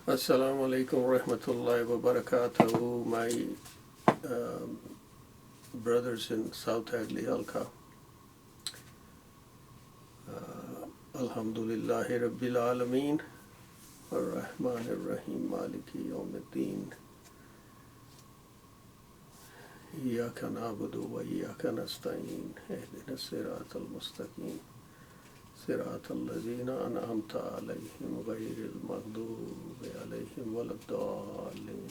Assalamu alaikum warahmatullahi wabarakatuh, my brothers in South Hadley, Halaqah. Alhamdulillahi Rabbil Alameen, Ar-Rahman Ar-Rahim, Maliki Yawmiddin, Iyaka na'budu wa iyaka nasta'in, Ihdina siratal mustaqim, Siratal lazina an'amta alayhim, ghayril maghdubi alayhim waladdallin.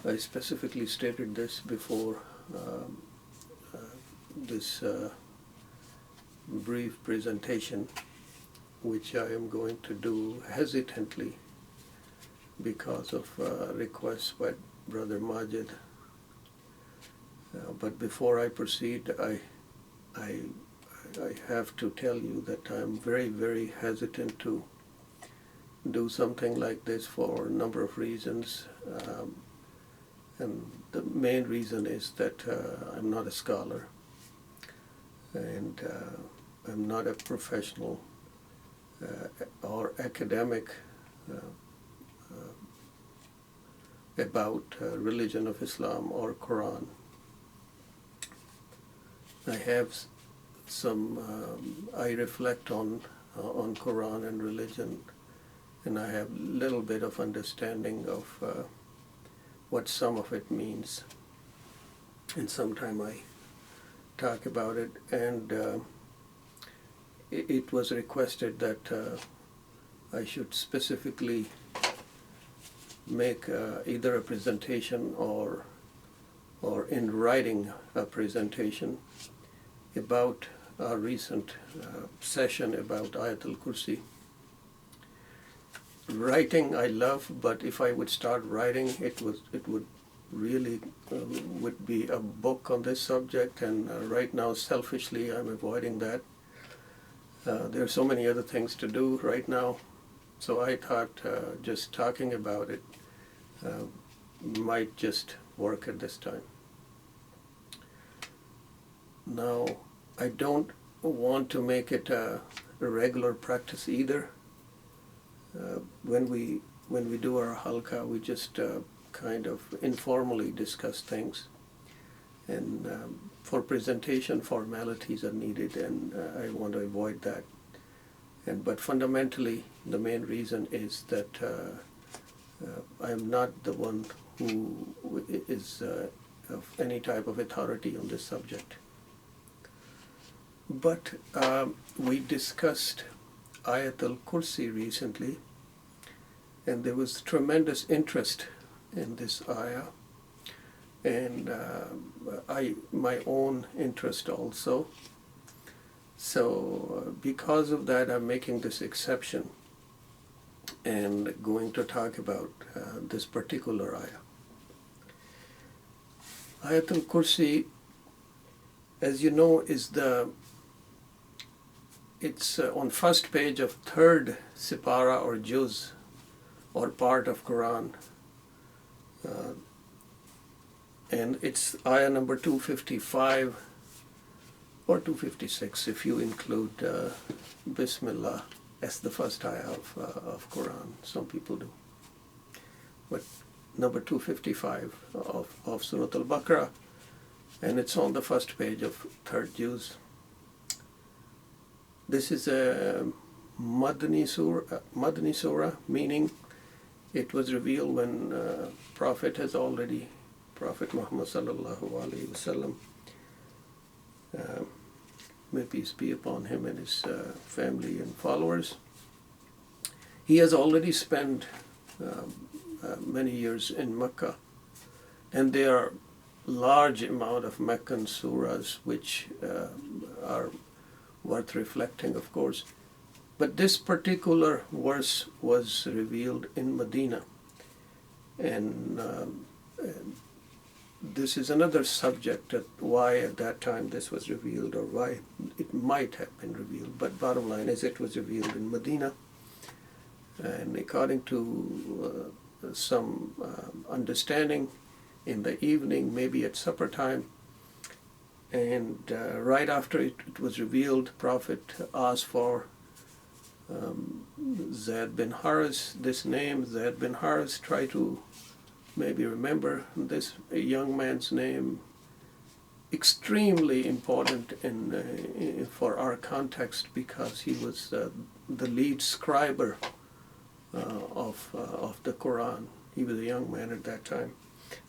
I specifically stated this before this brief presentation, which I am going to do hesitantly because of requests by Brother Majid. But before I proceed, I have to tell you that I'm very, very hesitant to do something like this for a number of reasons. And the main reason is that I'm not a scholar, and I'm not a professional or academic about religion of Islam or Quran. I have some, I reflect on Quran and religion, and I have a little bit of understanding of what some of it means. And sometime I talk about it, and it was requested that I should specifically make either a presentation or in writing a presentation about our recent session about Ayat al-Kursi. Writing I love, but if I would start writing, it would really would be a book on this subject, and right now selfishly I'm avoiding that. There are so many other things to do right now, so I thought just talking about it might just work at this time. Now, I don't want to make it a regular practice either. When we do our halaqah, we just kind of informally discuss things, and for presentation formalities are needed, and I want to avoid that. But fundamentally, the main reason is that I am not the one who is of any type of authority on this subject. But we discussed Ayat al-Kursi recently, and there was tremendous interest in this ayah, and my own interest also. So because of that, I'm making this exception and going to talk about this particular ayah. Ayat al-Kursi, as you know, is it's on first page of third sipara or juz or part of Quran, and it's ayah number 255 or 256 if you include Bismillah as the first ayah of Quran. Some people do, but number 255 of Surah Al-Baqarah, and it's on the first page of third juz. This is a Madani surah, meaning it was revealed when Prophet Muhammad sallallahu alaihi wasallam, may peace be upon him and his family and followers, he has already spent many years in Mecca, and there are large amount of Meccan surahs which are worth reflecting, of course. But this particular verse was revealed in Medina, and this is another subject at why at that time this was revealed, or why it might have been revealed. But bottom line is it was revealed in Medina, and according to some understanding, in the evening, maybe at supper time, and right after it was revealed, Prophet asked for Zaid bin Haris, this name, Zaid bin Haris, try to maybe remember this young man's name. Extremely important for our context, because he was the lead scriber of the Quran. He was a young man at that time,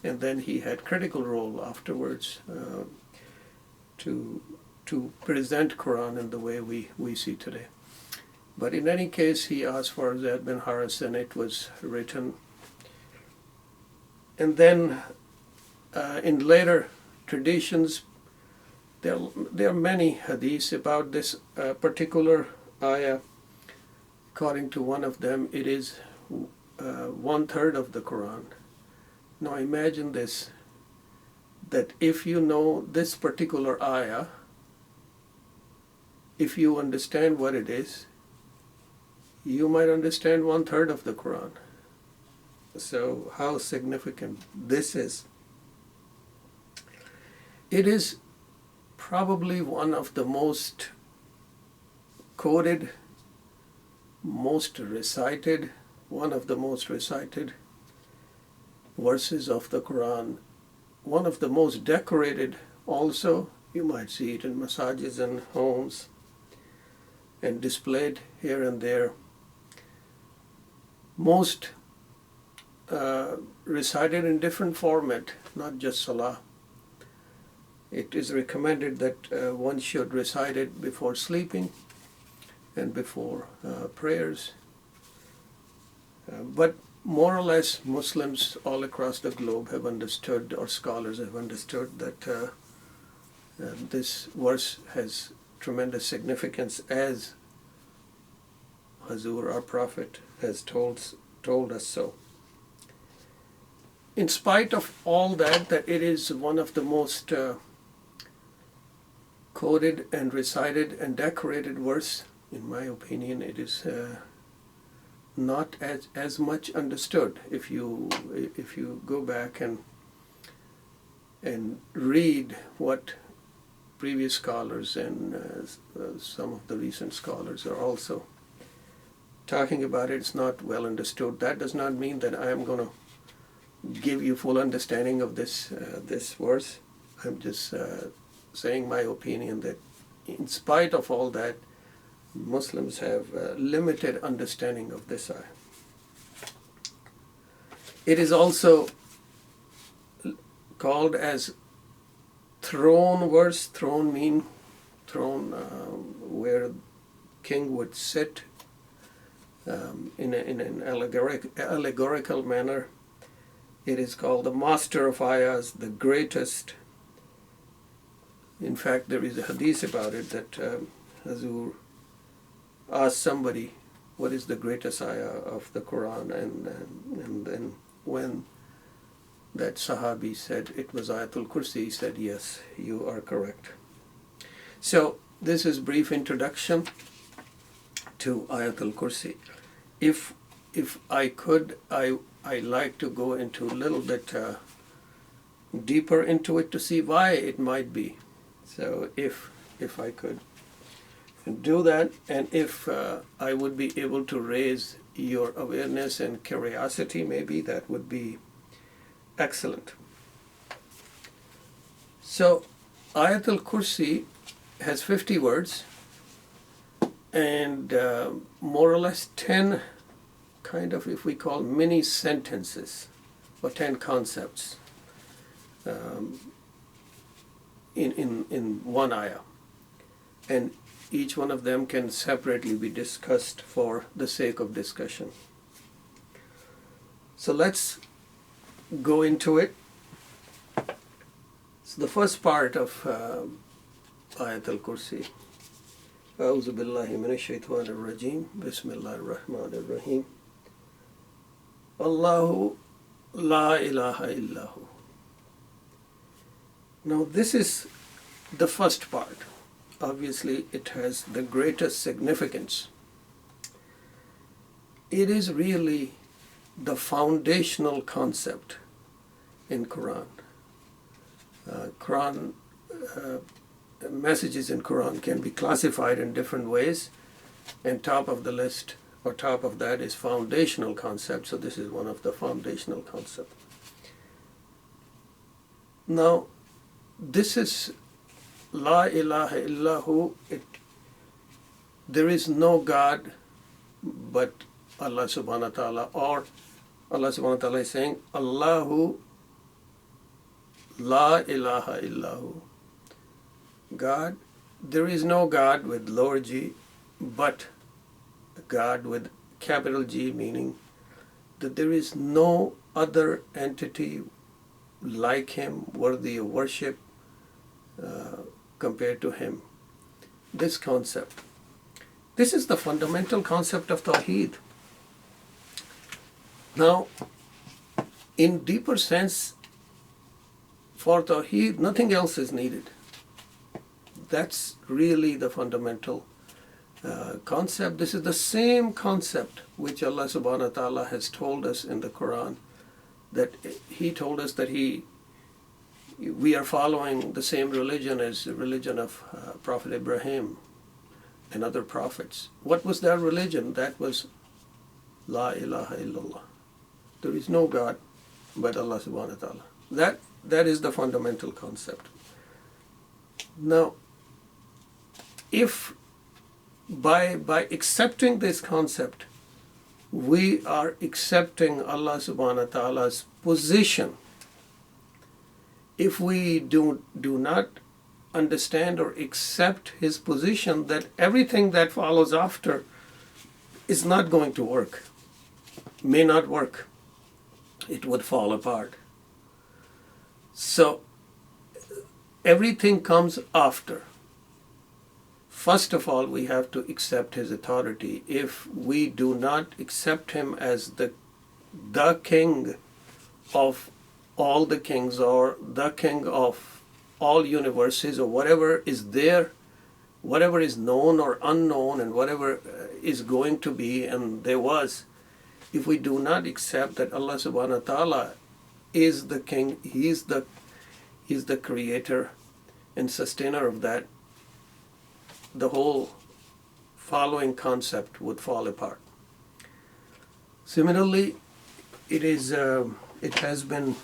and then he had critical role afterwards to present Quran in the way we see today. But in any case, he asked for Zaid bin Haris, and it was written. And then in later traditions, there are many hadiths about this particular ayah. According to one of them, it is 1/3 of the Quran. Now imagine this, that if you know this particular ayah, if you understand what it is, you might understand 1/3 of the Quran. So how significant this is. It is probably one of the most quoted, most recited, one of the most recited verses of the Quran, one of the most decorated also. You might see it in masajids and homes and displayed here and there. Most recited in different format, not just salah. It is recommended that one should recite it before sleeping and before prayers. But more or less Muslims all across the globe have understood, or scholars have understood, that this verse has tremendous significance, as Hazur, our Prophet, has told us so. In spite of all that it is one of the most quoted and recited and decorated verse, in my opinion, it is not as much understood. If you go back and read what previous scholars and some of the recent scholars are also talking about it, it's not well understood. That does not mean that I am going to give you full understanding of this verse. I'm just saying my opinion that in spite of all that, Muslims have limited understanding of this ayah. It is also called as throne verse. Throne mean throne where king would sit in an allegorical manner. It is called the master of ayahs, the greatest. In fact, there is a hadith about it that Hazur asked somebody, what is the greatest ayah of the Quran? And then when that Sahabi said it was Ayatul Kursi, he said, yes, you are correct. So this is brief introduction to Ayatul Kursi. If I could, I like to go into a little bit deeper into it to see why it might be. So if I could do that, and if I would be able to raise your awareness and curiosity, maybe that would be excellent. So Ayatul Kursi has 50 words and more or less 10 kind of, if we call, mini sentences or 10 concepts in one ayah, and each one of them can separately be discussed for the sake of discussion. So let's go into it. So the first part of Ayatul Kursi. أعوذ بالله من الشيطان الرجيم بسم الله الرحمن الرحيم الله لا إله إلا هو. Now this is the first part. Obviously it has the greatest significance. It is really the foundational concept in Quran. Messages in Quran can be classified in different ways, and top of the list on top of that is foundational concepts. So this is one of the foundational concepts. Now, this is La ilaha illahu. There is no God but Allah subhanahu wa ta'ala, or Allah subhanahu wa ta'ala is saying, Allahu la ilaha illahu. God, there is no God with lower G, but God with capital G, meaning that there is no other entity like Him, worthy of worship, compared to Him. This concept. This is the fundamental concept of Tawheed. Now, in deeper sense, for Tawheed, nothing else is needed. That's really the fundamental concept. This is the same concept which Allah subhanahu wa ta'ala has told us in the Quran, that He told us that we are following the same religion as the religion of Prophet Ibrahim and other prophets. What was their religion? That was La ilaha illallah. There is no God but Allah subhanahu wa ta'ala. That is the fundamental concept. Now, if by accepting this concept, we are accepting Allah subhanahu wa ta'ala's position. If we do not understand or accept His position, that everything that follows after is not going to work, may not work, it would fall apart. So everything comes after. First of all, we have to accept His authority. If we do not accept Him as the king of all the kings, or the king of all universes, or whatever is there, whatever is known or unknown, and whatever is going to be and there was, if we do not accept that Allah subhanahu wa ta'ala is the king, He's the creator and sustainer of that, the whole following concept would fall apart. Similarly, it has been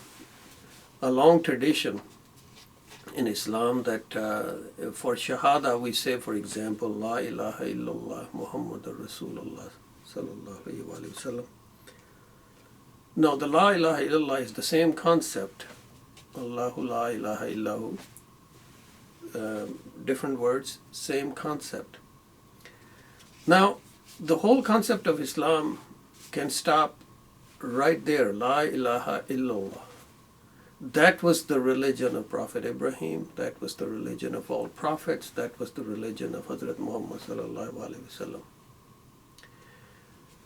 a long tradition in Islam that for Shahada we say, for example, La ilaha illallah Muhammadur Rasulullah sallallahu alayhi wa sallam. Now, the La ilaha illallah is the same concept. Allahu la ilaha illahu. Different words, same concept. Now, the whole concept of Islam can stop right there. La ilaha illallah. That was the religion of Prophet Ibrahim. That was the religion of all prophets. That was the religion of Hazrat Muhammad sallallahu alaihi wasallam.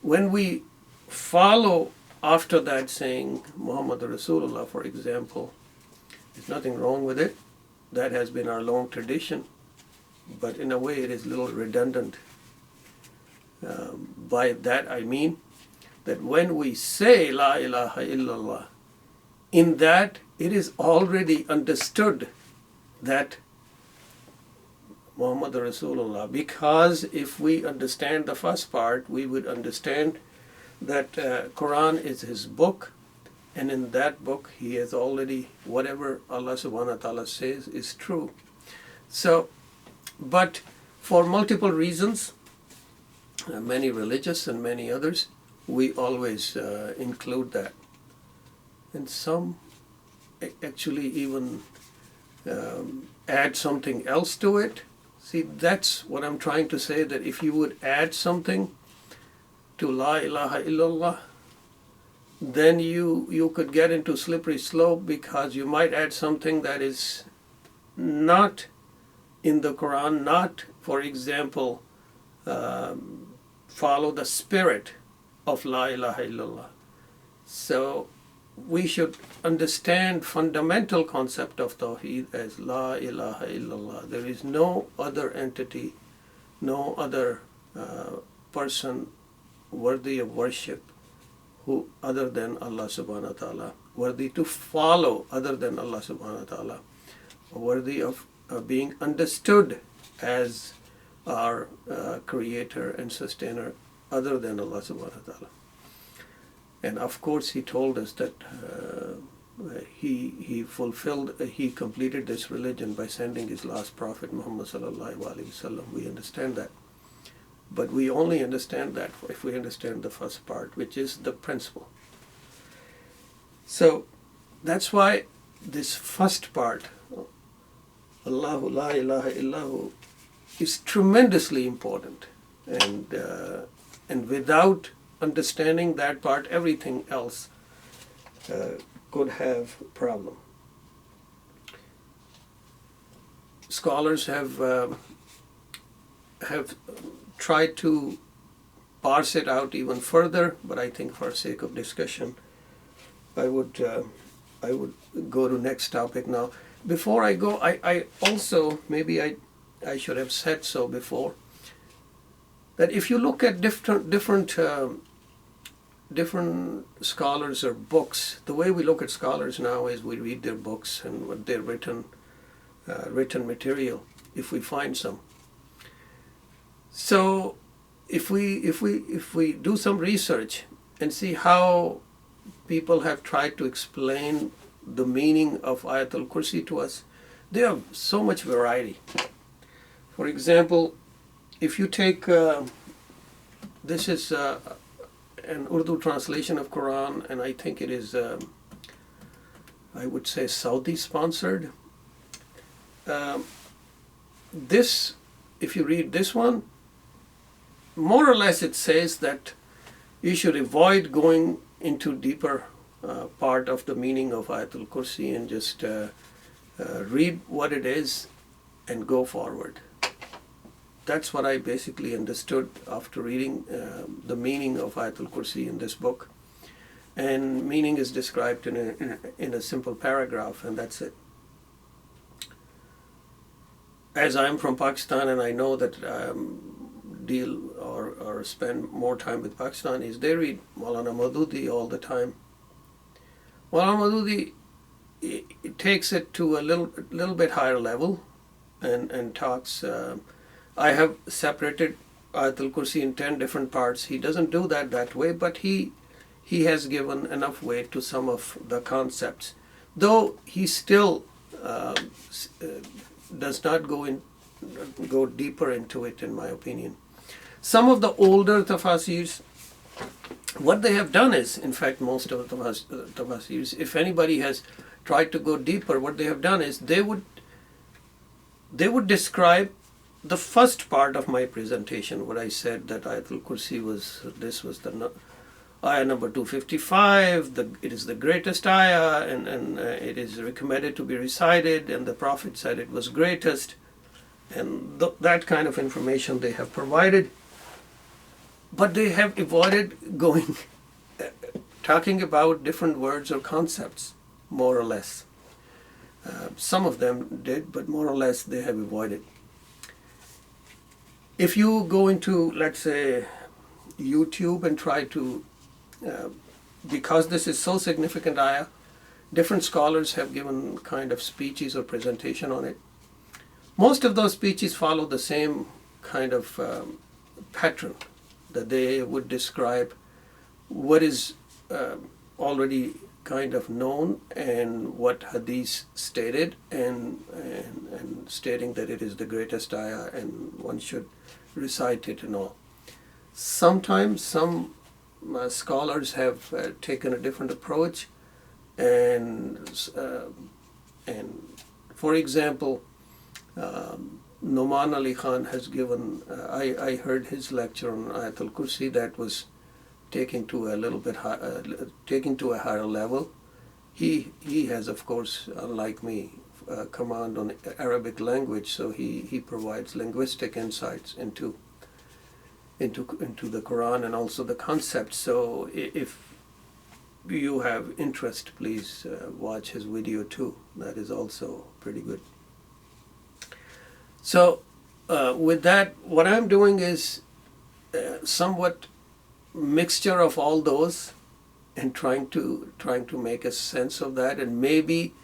When we follow after that saying Muhammad Rasulullah, for example, there's nothing wrong with it. That has been our long tradition, but in a way it is a little redundant. By that I mean that when we say La ilaha illallah, in that it is already understood that Muhammad Rasulullah, because if we understand the first part, we would understand that Quran is His book, and in that book He has already, whatever Allah subhanahu wa ta'ala says is true. So, but for multiple reasons, many religious and many others, we always include that. And some actually even add something else to it. See, that's what I'm trying to say, that if you would add something to La ilaha illallah, then you could get into slippery slope, because you might add something that is not in the Quran, not, for example, follow the spirit of La ilaha illallah. So we should understand fundamental concept of Tawheed as La ilaha illallah. There is no other entity, no other person worthy of worship who other than Allah subhanahu wa ta'ala, worthy to follow other than Allah subhanahu wa ta'ala, worthy of being understood as our creator and sustainer other than Allah subhanahu wa ta'ala. And of course he told us that he completed this religion by sending his last prophet Muhammad sallallahu alaihi wasallam. We understand that. But we only understand that if we understand the first part, which is the principle. So that's why this first part, Allahu la ilaha illahu, is tremendously important. And without understanding that part, everything else could have problem. Scholars have tried to parse it out even further, but I think for sake of discussion, I would go to next topic now. Before I go, I also, maybe I should have said so before, that if you look at different scholars or books, the way we look at scholars now is we read their books and what their written material, if we find some. So if we do some research and see how people have tried to explain the meaning of Ayatul Kursi to us, there are so much variety. For example, if you take this is an Urdu translation of Quran, and I think it is I would say Saudi sponsored. This, if you read this one, more or less it says that you should avoid going into deeper part of the meaning of Ayatul Kursi and just read what it is and go forward. That's what I basically understood after reading the meaning of Ayatul Kursi in this book. And meaning is described in a simple paragraph, and that's it. As I'm from Pakistan and I know that deal or spend more time with Pakistanis, they read Maulana Maududi all the time. Maulana Maududi, it takes it to a little bit higher level and talks. I have separated Ayatul Kursi in 10 different parts. He doesn't do that way, but he has given enough weight to some of the concepts, though he still does not go deeper into it, in my opinion. Some of the older tafasirs, what they have done is, in fact, most of the tafasirs, if anybody has tried to go deeper, what they have done is they would describe the first part of my presentation, where I said that Ayatul Kursi was the ayah number 255, it is the greatest ayah, and it is recommended to be recited, and the Prophet said it was greatest, and that kind of information they have provided. But they have avoided talking about different words or concepts, more or less. Some of them did, but more or less they have avoided. If you go into, let's say, YouTube and try to, because this is so significant ayah, different scholars have given kind of speeches or presentation on it. Most of those speeches follow the same kind of pattern, that they would describe what is already kind of known and what hadith stated, and stating that it is the greatest ayah and one should recite it and all. Sometimes some scholars have taken a different approach, and for example, Noman Ali Khan has given, I heard his lecture on Ayatul Kursi that was taking to a higher level. He has, of course, unlike me, command on Arabic language, so he provides linguistic insights into the Quran and also the concepts. So if you have interest, please watch his video too. That is also pretty good. So with that, what I'm doing is somewhat mixture of all those, and trying to make a sense of that, and maybe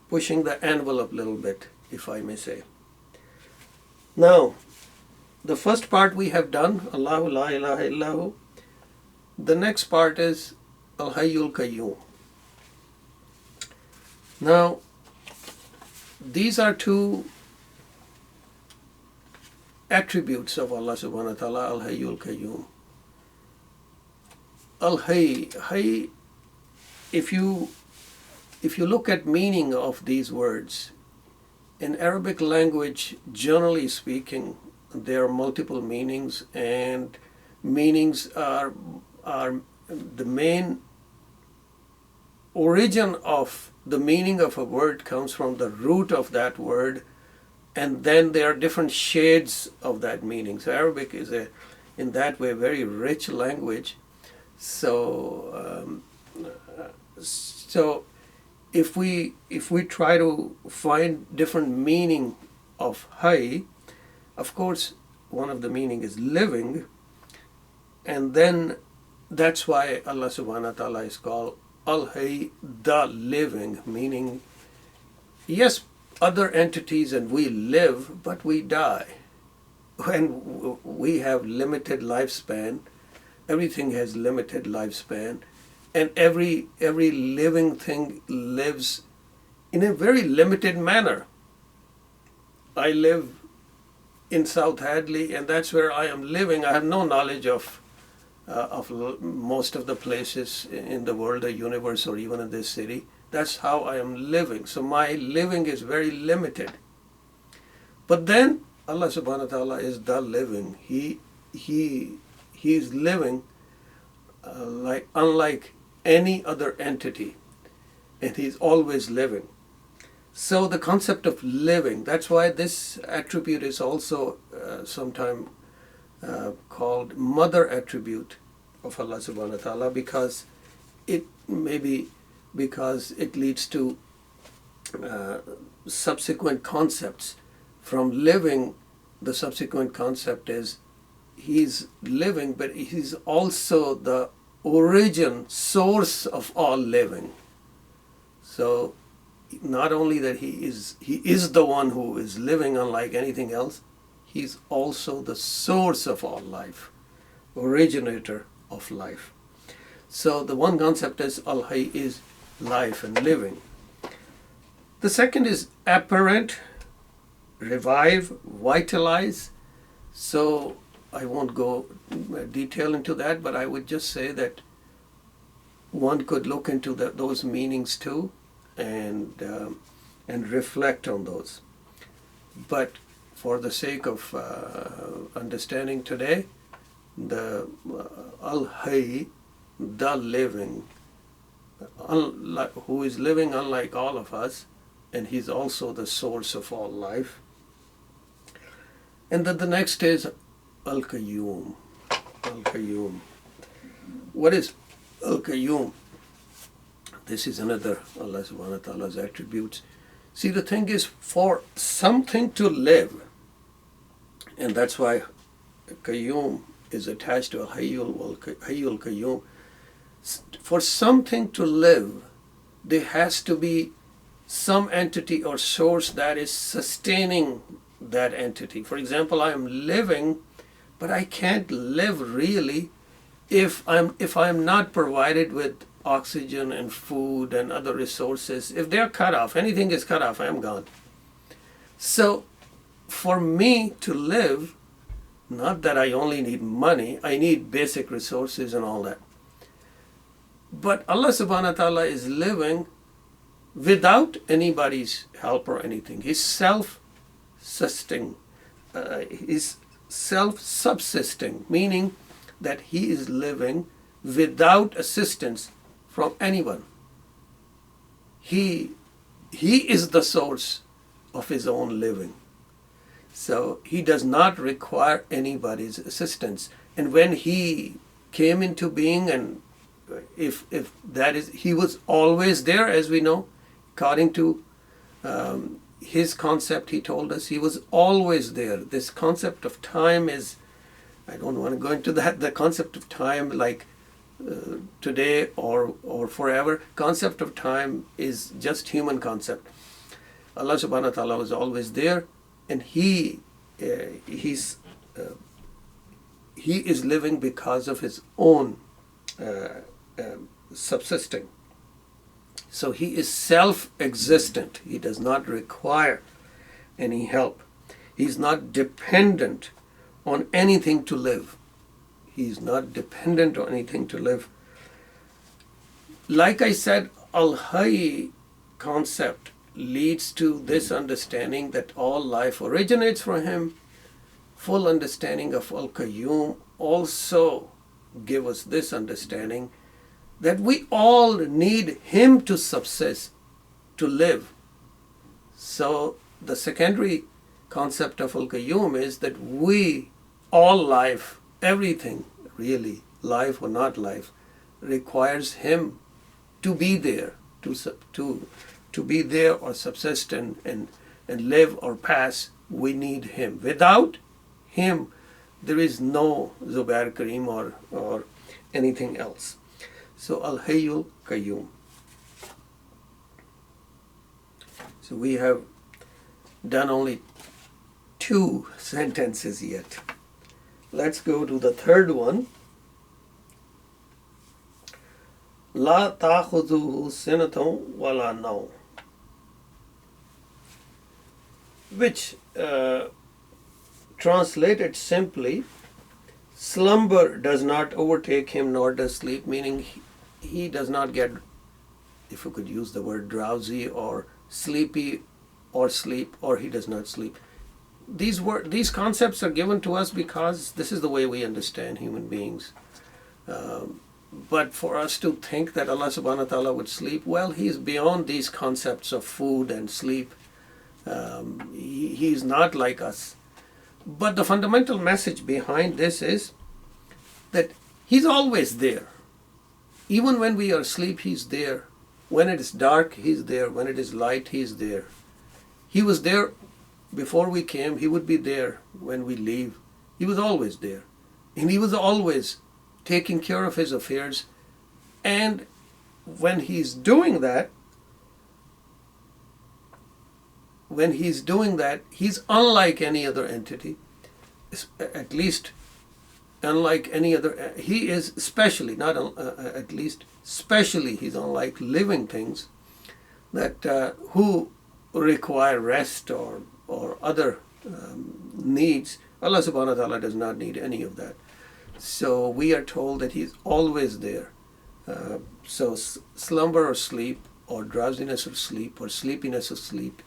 pushing the envelope a little bit, if I may say. Now, the first part we have done, Allahu la ilaha illahu. The next part is Al-Hayyul Qayyum. Now, these are two attributes of Allah subhanahu wa ta'ala, Al-Hayyul Qayyum. Al-Hayy, if you look at meaning of these words, in Arabic language, generally speaking, there are multiple meanings, and meanings are the main origin of the meaning of a word comes from the root of that word, and then there are different shades of that meaning. So Arabic is in that way, very rich language. So if we try to find different meaning of Hayy, of course, one of the meaning is living, and then that's why Allah subhanahu wa ta'ala is called Al-Hayy, the living, meaning, yes, other entities and we live, but we die. When we have limited lifespan, everything has limited lifespan, and every living thing lives in a very limited manner. I live in South Hadley, and that's where I am living. I have no knowledge of most of the places in the world, the universe, or even in this city. That's how I am living. So my living is very limited. But then Allah subhanahu wa ta'ala is the living. He is living unlike any other entity, and He's always living. So the concept of living, that's why this attribute is also sometimes called mother attribute of Allah subhanahu wa ta'ala, because it leads to subsequent concepts. From living, the subsequent concept is He's living, but He's also the origin, source of all living. So not only that He is the one who is living unlike anything else, He's also the source of all life, originator of life. So the one concept is Al-Hayy is life and living. The second is apparent, revive, vitalize. So I won't go detail into that, but I would just say that one could look into those meanings too, and reflect on those. But for the sake of understanding today, the Al-Hayy, the living, who is living unlike all of us, and He's also the source of all life. And then the next is Al-Qayyum. Al-Qayyum. What is Al-Qayyum? This is another Allah subhanahu wa ta'ala's attributes. See, the thing is, for something to live, and that's why Qayyum is attached to Hayyul Qayyum. For something to live, there has to be some entity or source that is sustaining that entity. For example, I am living, but I can't live really if I'm not provided with oxygen and food and other resources. If they're cut off, anything is cut off, I'm gone. So for me to live, not that I only need money, I need basic resources and all that. But Allah subhanahu wa ta'ala is living without anybody's help or anything. He's self-sustaining. He's self-subsisting, meaning that He is living without assistance from anyone. He is the source of His own living. So He does not require anybody's assistance. And when He came into being, and if that is, He was always there, as we know, according to His concept, He told us He was always there. This concept of time is, I don't want to go into that, the concept of time like today or forever. Concept of time is just human concept. Allah subhanahu wa ta'ala was always there, and He's he is living because of his own subsisting. So he is self-existent. He does not require any help. He's not dependent on anything to live. He's not dependent on anything to live. Like I said, Al-Hayy concept leads to this understanding that all life originates from him. Full understanding of Al-Qayyum also give us this understanding that we all need him to subsist, to live. So the secondary concept of Al-Qayyum is that we, all life, everything really, life or not life, requires him to be there, to be there or subsist and live or pass. We need him. Without him, there is no Zubair Kareem or anything else. So Al-Hayyul Qayyum. So we have done only 2 sentences yet. Let's go to the third one. La ta'khudhuhu sinatun wa la nawm, which translated simply, slumber does not overtake him, nor does sleep, meaning he does not get, if you could use the word, drowsy or sleepy or sleep, or he does not sleep. These concepts are given to us because this is the way we understand human beings. But for us to think that Allah subhanahu wa ta'ala would sleep, well, he's beyond these concepts of food and sleep. He's not like us. But the fundamental message behind this is that he's always there. Even when we are asleep, he's there. When it is dark, he's there. When it is light, he's there. He was there before we came. He would be there when we leave. He was always there. And he was always taking care of his affairs. And when he's doing that, he's unlike any other entity, at least unlike any other. He is especially, not at least, specially, he's unlike living things that who require rest or other needs. Allah subhanahu wa ta'ala does not need any of that. So we are told that he's always there. So slumber or sleep, or drowsiness of sleep, or sleepiness of sleep,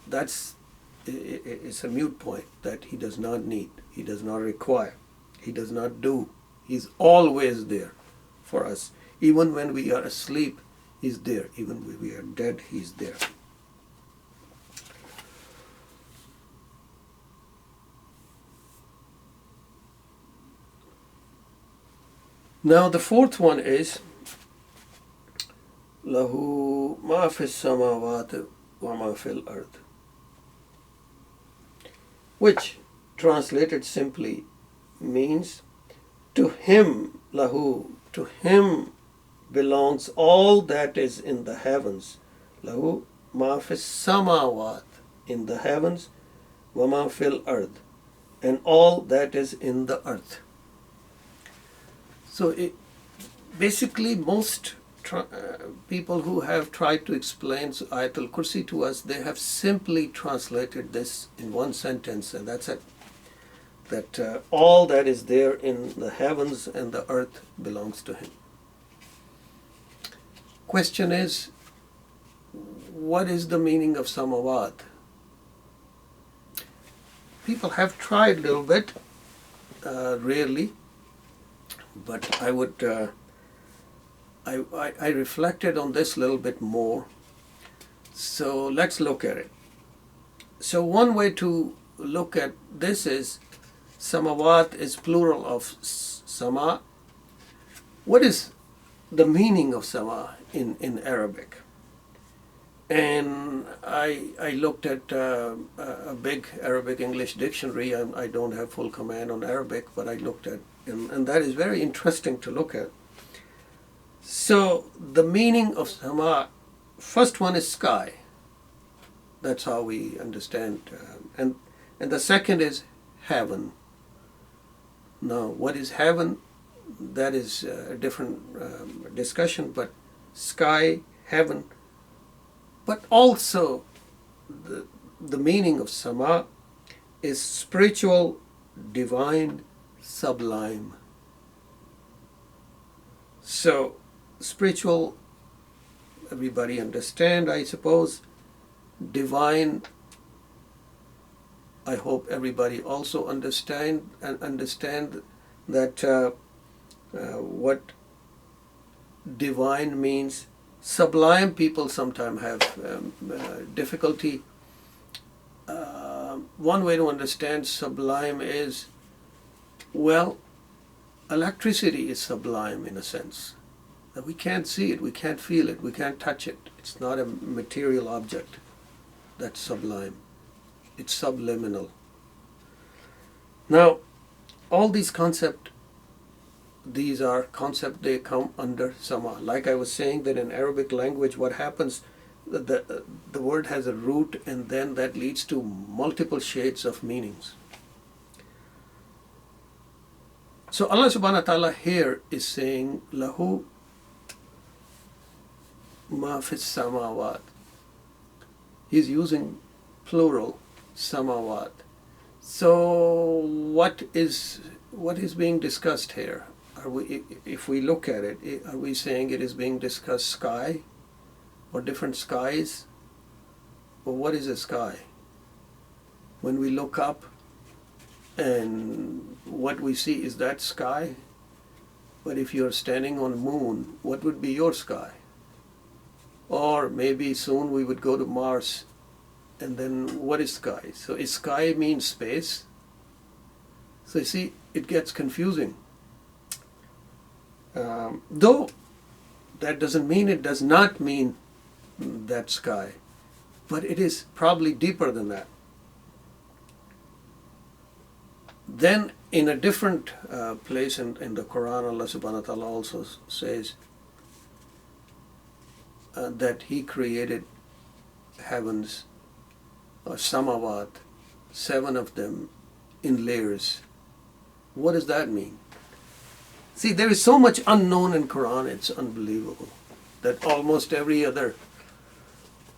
it's a mute point that he does not need, he does not require, he does not do. He's always there for us. Even when we are asleep, he's there. Even when we are dead, he's there. Now the fourth one is Lahu ma fis samawati wa ma fil ard, which translated simply means to him, lahu, to him belongs all that is in the heavens. Lahu ma fis samawat, in the heavens, wa ma fil ard, and all that is in the earth. So basically most people who have tried to explain Ayat al-Kursi to us, they have simply translated this in one sentence, and that's it. That all that is there in the heavens and the earth belongs to him. Question is, what is the meaning of samawat? People have tried a little bit, rarely, but I would I reflected on this a little bit more. So let's look at it. So one way to look at this is samawat is plural of sama. What is the meaning of sama in Arabic? And I looked at a big Arabic English dictionary. I don't have full command on Arabic, but I looked at, and that is very interesting to look at. So the meaning of sama, first one is sky. That's how we understand. And the second is heaven. Now, what is heaven? That is a different discussion, but sky, heaven, but also the meaning of sama is spiritual, divine, sublime. So, spiritual, everybody understand, I suppose. Divine, I hope everybody also understand that what divine means. Sublime, people sometimes have difficulty. One way to understand sublime is, well, electricity is sublime in a sense. That we can't see it, we can't feel it, we can't touch it. It's not a material object. That's sublime. It's subliminal. Now, all these concepts, they come under sama. Like I was saying that in Arabic language, what happens, the word has a root and then that leads to multiple shades of meanings. So Allah subhanahu wa ta'ala here is saying, Lahu ma fis samawat. He's using plural, samawat. So what is being discussed here? If we look at it, are we saying it is being discussed sky or different skies? Well, what is a sky? When we look up and what we see is that sky, but if you're standing on the moon, what would be your sky? Or maybe soon we would go to Mars, and then what is sky? So is sky means space? So you see, it gets confusing. Though that doesn't mean it does not mean that sky, but it is probably deeper than that. Then in a different place in the Quran, Allah subhanahu wa ta'ala also says that He created heavens, or samawat, 7 of them in layers. What does that mean? See, there is so much unknown in Quran, it's unbelievable. That almost every other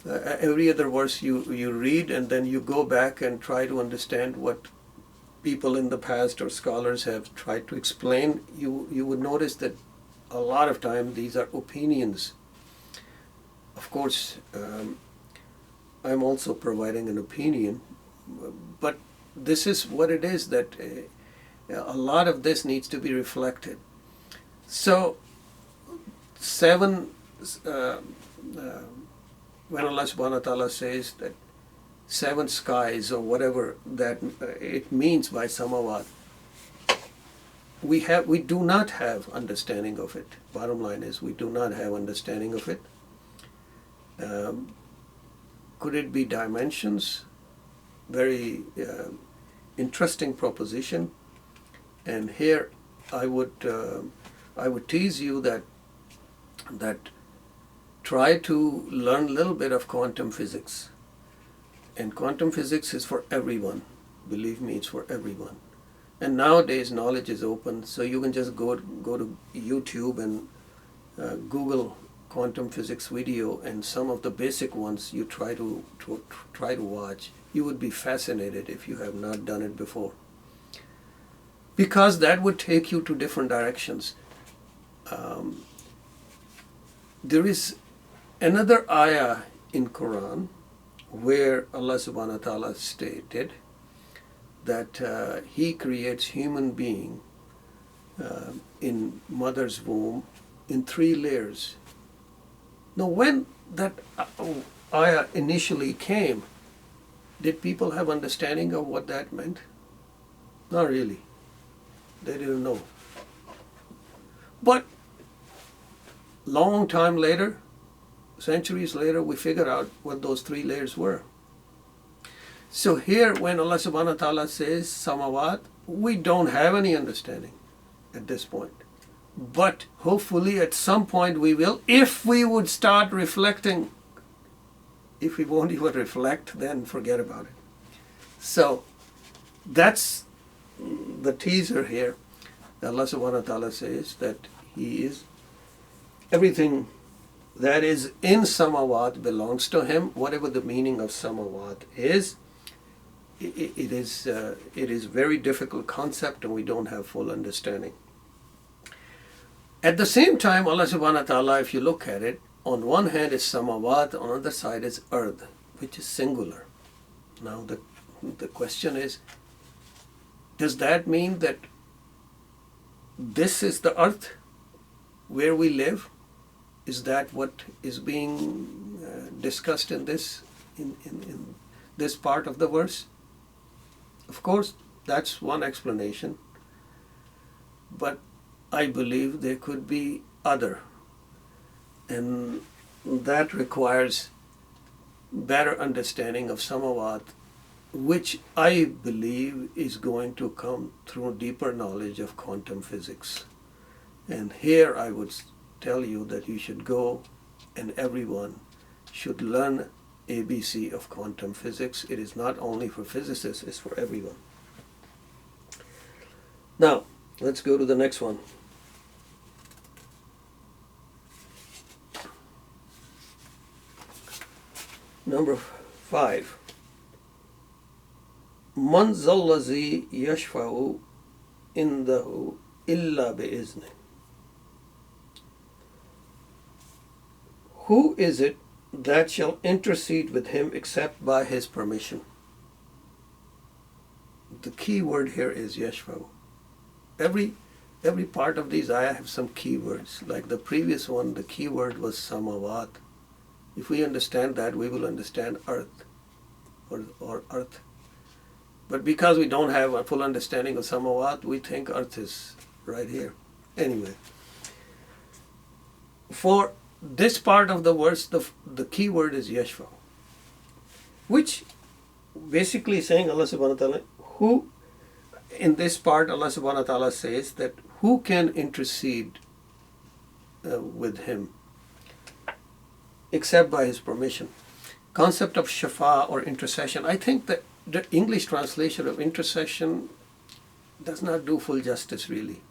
verse you read and then you go back and try to understand what people in the past or scholars have tried to explain, you would notice that a lot of time these are opinions. Of course, I'm also providing an opinion, but this is what it is, that a lot of this needs to be reflected. So, 7, when Allah subhanahu wa ta'ala says that 7 skies or whatever that it means by samawat, we do not have understanding of it. Bottom line is, we do not have understanding of it. Could it be dimensions? Very interesting proposition. And here I would tease you that try to learn a little bit of quantum physics. And quantum physics is for everyone. Believe me, it's for everyone. And nowadays knowledge is open, so you can just go to YouTube and Google quantum physics video, and some of the basic ones you try to watch. You would be fascinated if you have not done it before, because that would take you to different directions. There is another ayah in Quran where Allah subhanahu wa ta'ala stated that He creates human being in mother's womb in 3 layers. Now, when that ayah initially came, did people have understanding of what that meant? Not really. They didn't know. But long time later, centuries later, we figured out what those 3 layers were. So here, when Allah subhanahu wa ta'ala says samawat, we don't have any understanding at this point. But hopefully at some point we will, if we would start reflecting. If we won't even reflect, then forget about it. So that's the teaser here. Allah subhanahu wa ta'ala says that He is, everything that is in samawat belongs to Him. Whatever the meaning of samawat is, it is very difficult concept and we don't have full understanding. At the same time, Allah subhanahu wa ta'ala, if you look at it, on one hand is samawat, on the other side is earth, which is singular. Now the question is, does that mean that this is the earth where we live? Is that what is being discussed in this part of the verse? Of course, that's one explanation. But I believe there could be other. And that requires better understanding of samawat, which I believe is going to come through deeper knowledge of quantum physics. And here I would tell you that you should go and everyone should learn ABC of quantum physics. It is not only for physicists, it's for everyone. Now, let's go to the next one. Number 5. Man zallazi yashfa'u indahu illa bi'izni. Who is it that shall intercede with him except by his permission? The key word here is yashfa'u. Every part of these ayah have some key words. Like the previous one, the key word was samawat. If we understand that, we will understand earth or earth. But because we don't have a full understanding of samawat, we think earth is right here. Anyway, for this part of the verse, the key word is yashfa, which basically is saying Allah subhanahu wa ta'ala, who, in this part Allah subhanahu wa ta'ala says that who can intercede with him except by his permission. Concept of shafa or intercession, I think that the English translation of intercession does not do full justice really.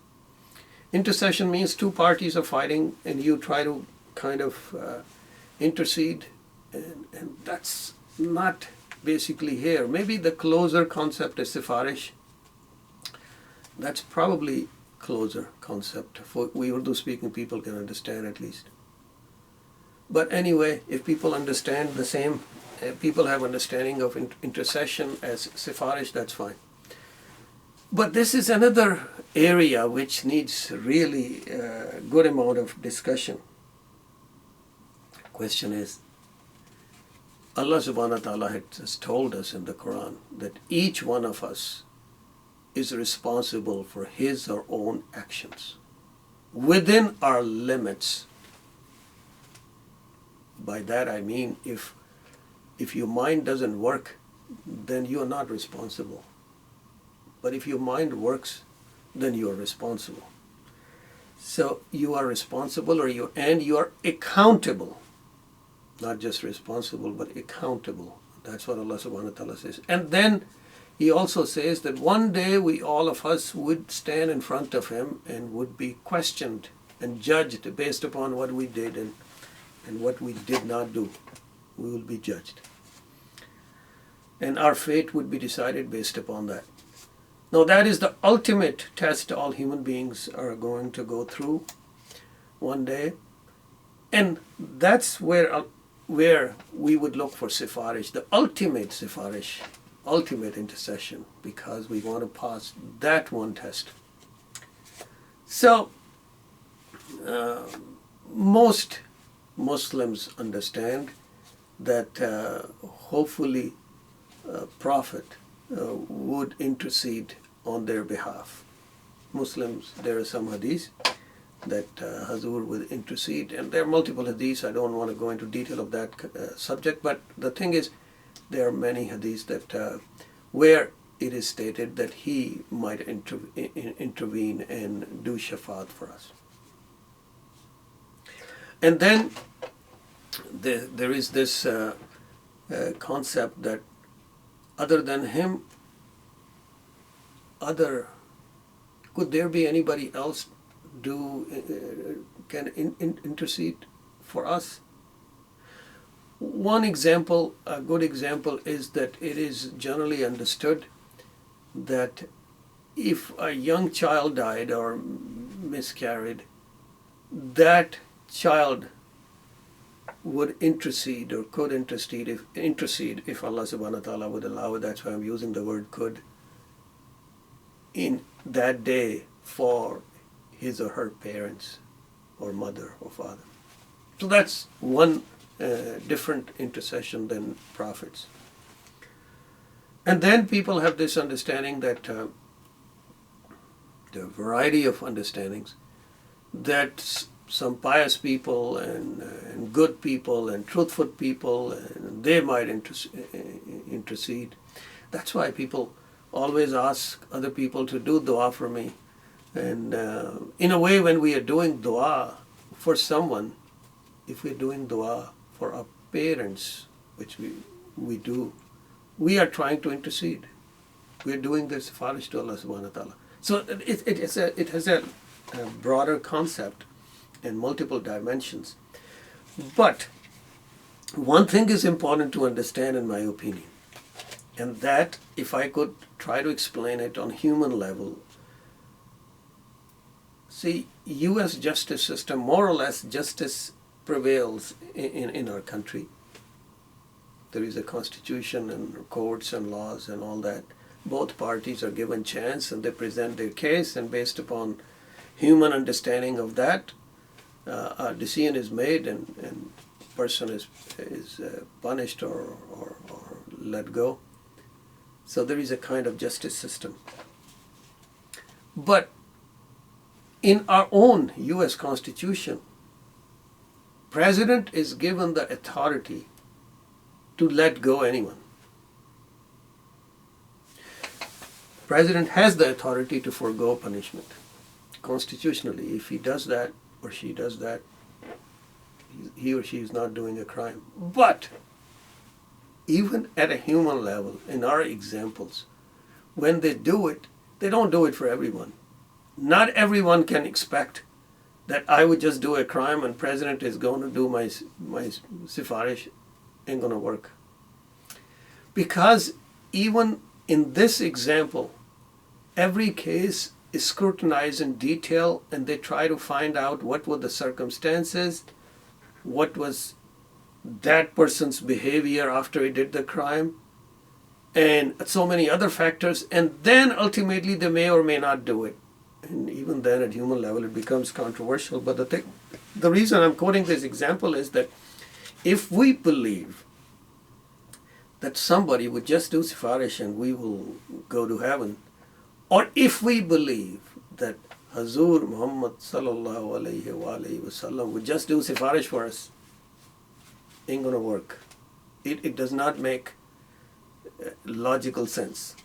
Intercession means two parties are fighting and you try to kind of intercede, and that's not basically here. Maybe the closer concept is sifarish. That's probably closer concept for we Urdu speaking people can understand at least. But anyway, if people understand the same, people have understanding of intercession as sifarish, that's fine. But this is another area which needs really a good amount of discussion. Question is, Allah subhanahu wa ta'ala has told us in the Quran that each one of us is responsible for his or own actions within our limits. By that I mean if your mind doesn't work, then you are not responsible. But if your mind works, then you are responsible. So you are responsible and you are accountable. Not just responsible, but accountable. That's what Allah subhanahu wa ta'ala says. And then He also says that one day all of us would stand in front of Him and would be questioned and judged based upon what we did and what we did not do. We will be judged. And our fate would be decided based upon that. Now that is the ultimate test all human beings are going to go through one day. And that's where we would look for sifarish, the ultimate sifarish, ultimate intercession, because we want to pass that one test. So, most Muslims understand that hopefully Prophet would intercede on their behalf. Muslims, there are some hadiths that Hazur would intercede, and there are multiple hadiths. I don't want to go into detail of that subject, but the thing is, there are many hadiths that where it is stated that he might intervene and do shafaat for us. And then there is this concept that other than him, other could there be anybody else can intercede for us? One example, a good example, is that it is generally understood that if a young child died or miscarried, that child would intercede or could intercede if Allah subhanahu wa ta'ala would allow it. That's why I'm using the word could, in that day for his or her parents or mother or father. So that's one different intercession than prophets. And then people have this understanding that there are a variety of understandings that some pious people and good people and truthful people, and they might intercede. That's why people always ask other people to do dua for me. And in a way, when we are doing dua for someone, if we're doing dua for our parents, which we do, we are trying to intercede. We're doing this sifarish to Allah subhanahu wa ta'ala. So it has a broader concept and multiple dimensions. But one thing is important to understand, in my opinion, and that, if I could try to explain it on human level, see, U.S. justice system, more or less, justice prevails in our country. There is a constitution and courts and laws and all that. Both parties are given chance and they present their case, and based upon human understanding of that, a decision is made and person is punished or let go. So there is a kind of justice system. But in our own U.S. Constitution, President is given the authority to let go anyone. President has the authority to forego punishment. Constitutionally, if he does that or she does that, he or she is not doing a crime. But even at a human level, in our examples, when they do it, they don't do it for everyone. Not everyone can expect that I would just do a crime and President is going to do my sifarish. Ain't going to work. Because even in this example, every case is scrutinized in detail, and they try to find out what were the circumstances, what was that person's behavior after he did the crime, and so many other factors, and then ultimately they may or may not do it. And even then at human level it becomes controversial. But the reason I'm quoting this example is that if we believe that somebody would just do sifarish and we will go to heaven, or if we believe that Hazur Muhammad sallallahu alayhi wa sallam would just do sifarish for us, ain't going to work. It does not make logical sense,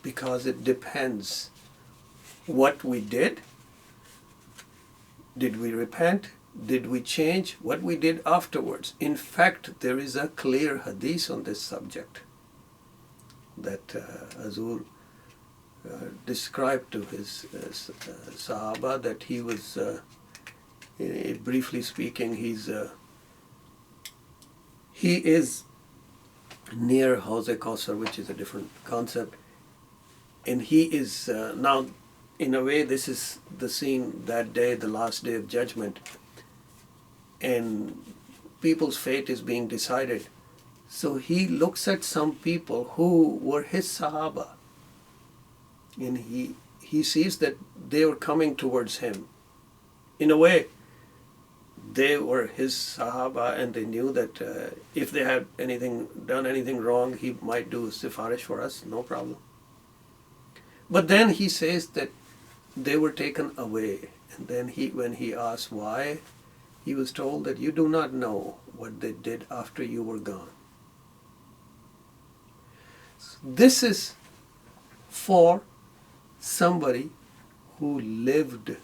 because it depends what we did. Did we repent? Did we change? What we did afterwards? In fact, there is a clear hadith on this subject that Hazur described to his Sahaba, that he was, briefly speaking, he is near Hauz Kausar, which is a different concept, and he is now, in a way, this is the scene that day, the last day of judgment, and people's fate is being decided. So he looks at some people who were his Sahaba, and he sees that they were coming towards him. In a way, they were his Sahaba, and they knew that if they had done anything wrong, he might do sifarish for us, no problem. But then he says that they were taken away, and then when he asked why, he was told that you do not know what they did after you were gone. This is for somebody who lived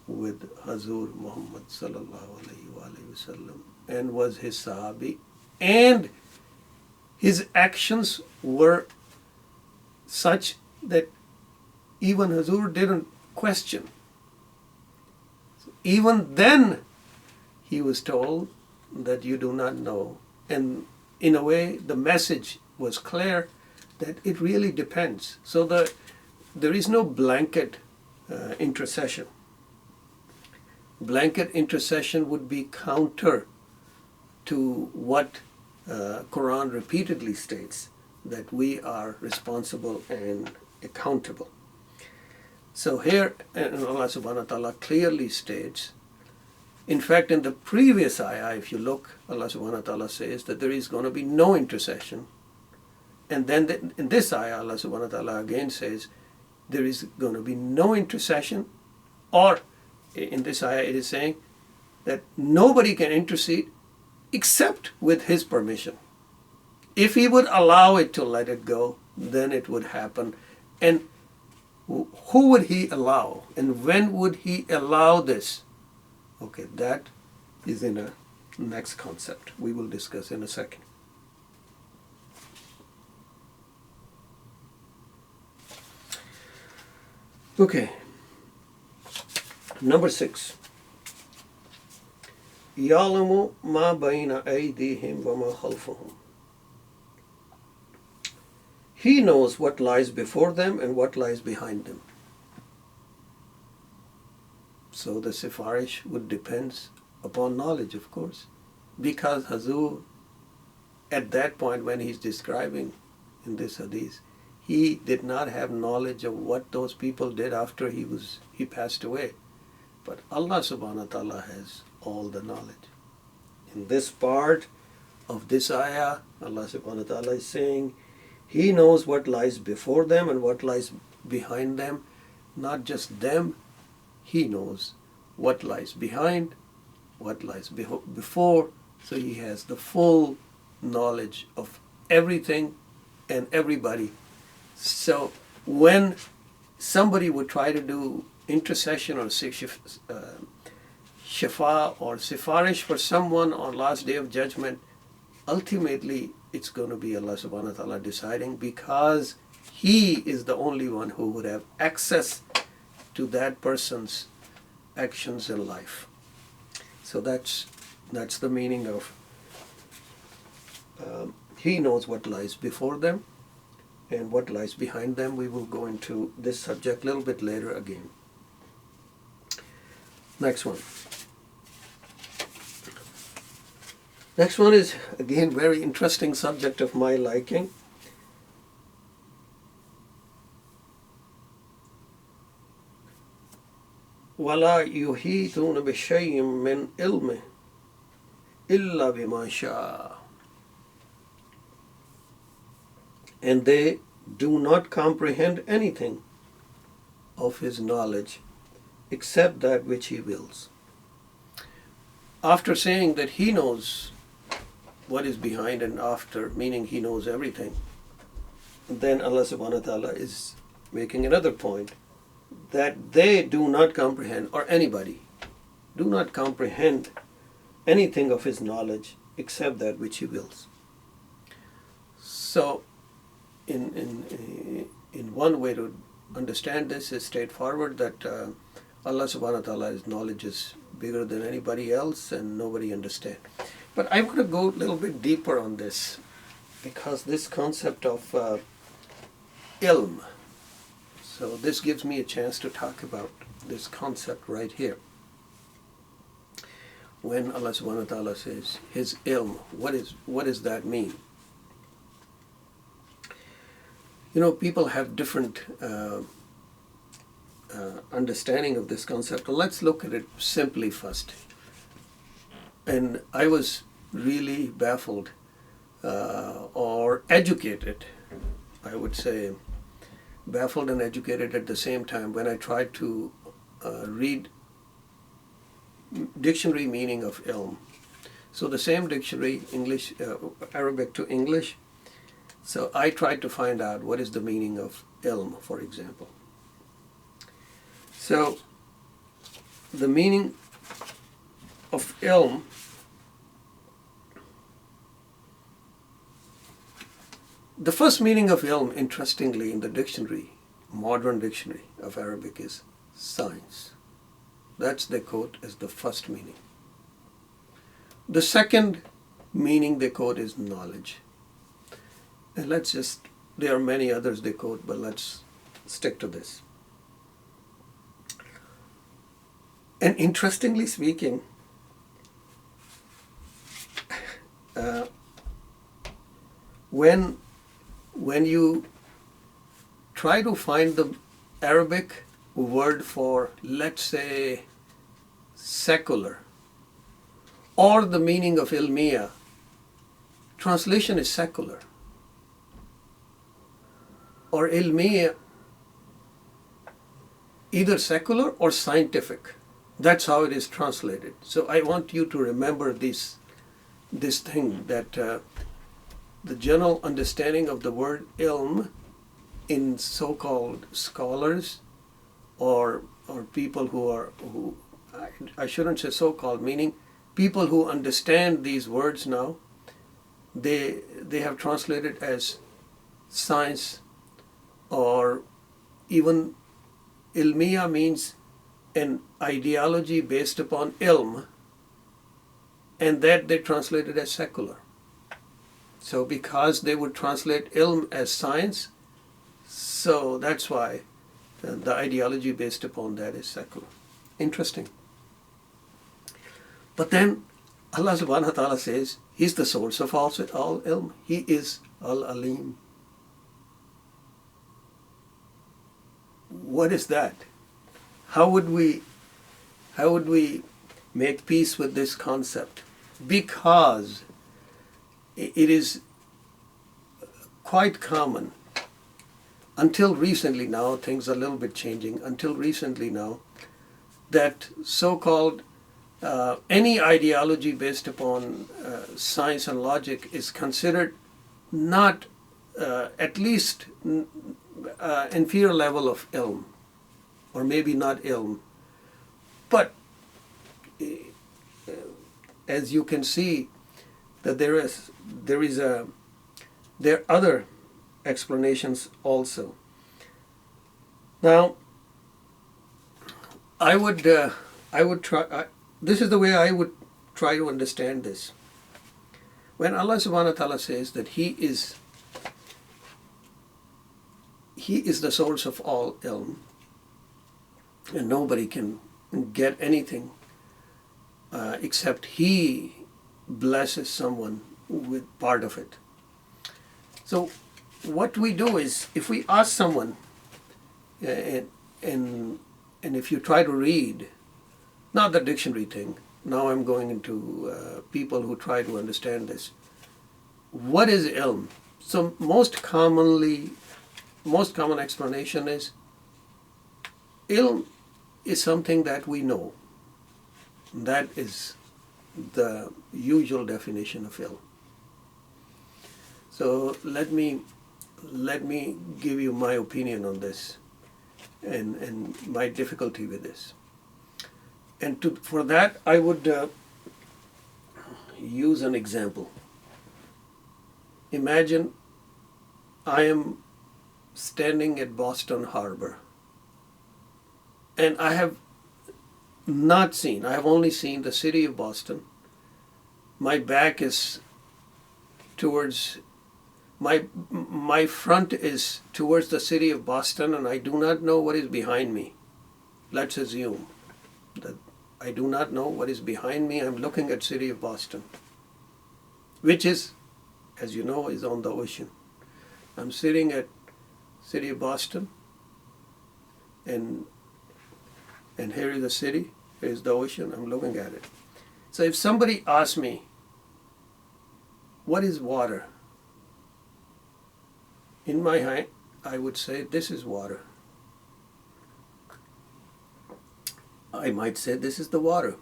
with Hazur Muhammad sallallahu alayhi wa sallam and was his Sahabi, and his actions were such that even Hazur didn't question. Even then, he was told that you do not know. And in a way, the message was clear that it really depends. So there is no blanket intercession. Blanket intercession would be counter to what Quran repeatedly states, that we are responsible and accountable. So here Allah subhanahu wa ta'ala clearly states, in fact in the previous ayah, if you look, Allah subhanahu wa ta'ala says that there is going to be no intercession. And then in this ayah, Allah subhanahu wa ta'ala again says there is going to be no intercession, or in this ayah it is saying that nobody can intercede except with his permission. If he would allow it to let it go, then it would happen. And who would he allow? And when would he allow this? Okay, that is in a next concept we will discuss in a second. Okay, number 6. يَعْلَمُ مَا بَيْنَ أَيْدِيهِمْ وَمَا خَلْفَهُمْ. He knows what lies before them and what lies behind them. So the sifarish would depend upon knowledge, of course, because Hazur, at that point when he's describing in this hadith, he did not have knowledge of what those people did after he passed away. But Allah subhanahu wa ta'ala has all the knowledge. In this part of this ayah, Allah subhanahu wa ta'ala is saying, He knows what lies before them and what lies behind them. Not just them, He knows what lies behind, what lies before. So He has the full knowledge of everything and everybody. So when somebody would try to do intercession or shafa or sifarish for someone on last day of judgment, ultimately it's going to be Allah subhanahu wa ta'ala deciding, because He is the only one who would have access to that person's actions in life. So that's the meaning of He knows what lies before them and what lies behind them. We will go into this subject a little bit later again. Next one. Next one is, again, very interesting subject of my liking. وَلَا يُحِيطُونَ بِشَيْءٍ مِّنْ عِلْمِهِ إِلَّا بِمَا شَاءَ. And they do not comprehend anything of His knowledge except that which He wills. After saying that He knows what is behind and after, meaning He knows everything, then Allah subhanahu wa ta'ala is making another point, that they do not comprehend, or anybody do not comprehend anything of His knowledge except that which He wills. So in one way to understand this is straightforward, that Allah subhanahu wa ta'ala's knowledge is bigger than anybody else and nobody understands. But I'm going to go a little bit deeper on this, because this concept of ilm, so this gives me a chance to talk about this concept right here. When Allah subhanahu wa ta'ala says His ilm, what does that mean? You know, people have different understanding of this concept. Let's look at it simply first. And I was really baffled or educated, I would say, baffled and educated at the same time when I tried to read dictionary meaning of ilm. So the same dictionary, English, Arabic to English. So I tried to find out what is the meaning of ilm, for example. So the meaning of ilm The first meaning of ilm, interestingly, in the dictionary, modern dictionary of Arabic, is science. That's they quote as the first meaning. The second meaning they quote is knowledge. And there are many others they quote, but let's stick to this. And interestingly speaking, when you try to find the Arabic word for, let's say, secular, or the meaning of ilmiya, translation is secular. Or ilmiya, either secular or scientific. That's how it is translated. So I want you to remember this thing, that the general understanding of the word ilm in so-called scholars or people who I shouldn't say so-called, meaning people who understand these words now, they have translated as science, or even ilmiya means an ideology based upon ilm, and that they translated as secular. So because they would translate ilm as science, so that's why the ideology based upon that is secular. Interesting. But then Allah subhanahu wa ta'ala says He's the source of all ilm. He is Al-Alim. What is that? How would we make peace with this concept? Because it is quite common, until recently now, things are a little bit changing, until recently now, that so-called any ideology based upon science and logic is considered not at least inferior level of ilm, or maybe not ilm. But as you can see, that there are other explanations also. Now, I would try. This is the way I would try to understand this. When Allah subhanahu wa ta'ala says that He is the source of all ilm, and nobody can get anything except He blesses someone with part of it. So what we do is, if we ask someone, and if you try to read, not the dictionary thing, now I'm going into people who try to understand this. What is ilm? So most common explanation is, ilm is something that we know. That is the usual definition of ilm. So let me give you my opinion on this and my difficulty with this. And for that, I would use an example. Imagine I am standing at Boston Harbor, and I have only seen the city of Boston. My back is towards, my front is towards the city of Boston, and I do not know what is behind me. Let's assume that I do not know what is behind me. I'm looking at city of Boston, which is, as you know, is on the ocean. I'm sitting at city of Boston, and here is the city, here is the ocean, I'm looking at it. So if somebody asks me, what is water? In my mind, I would say, this is water. I might say, this is the water.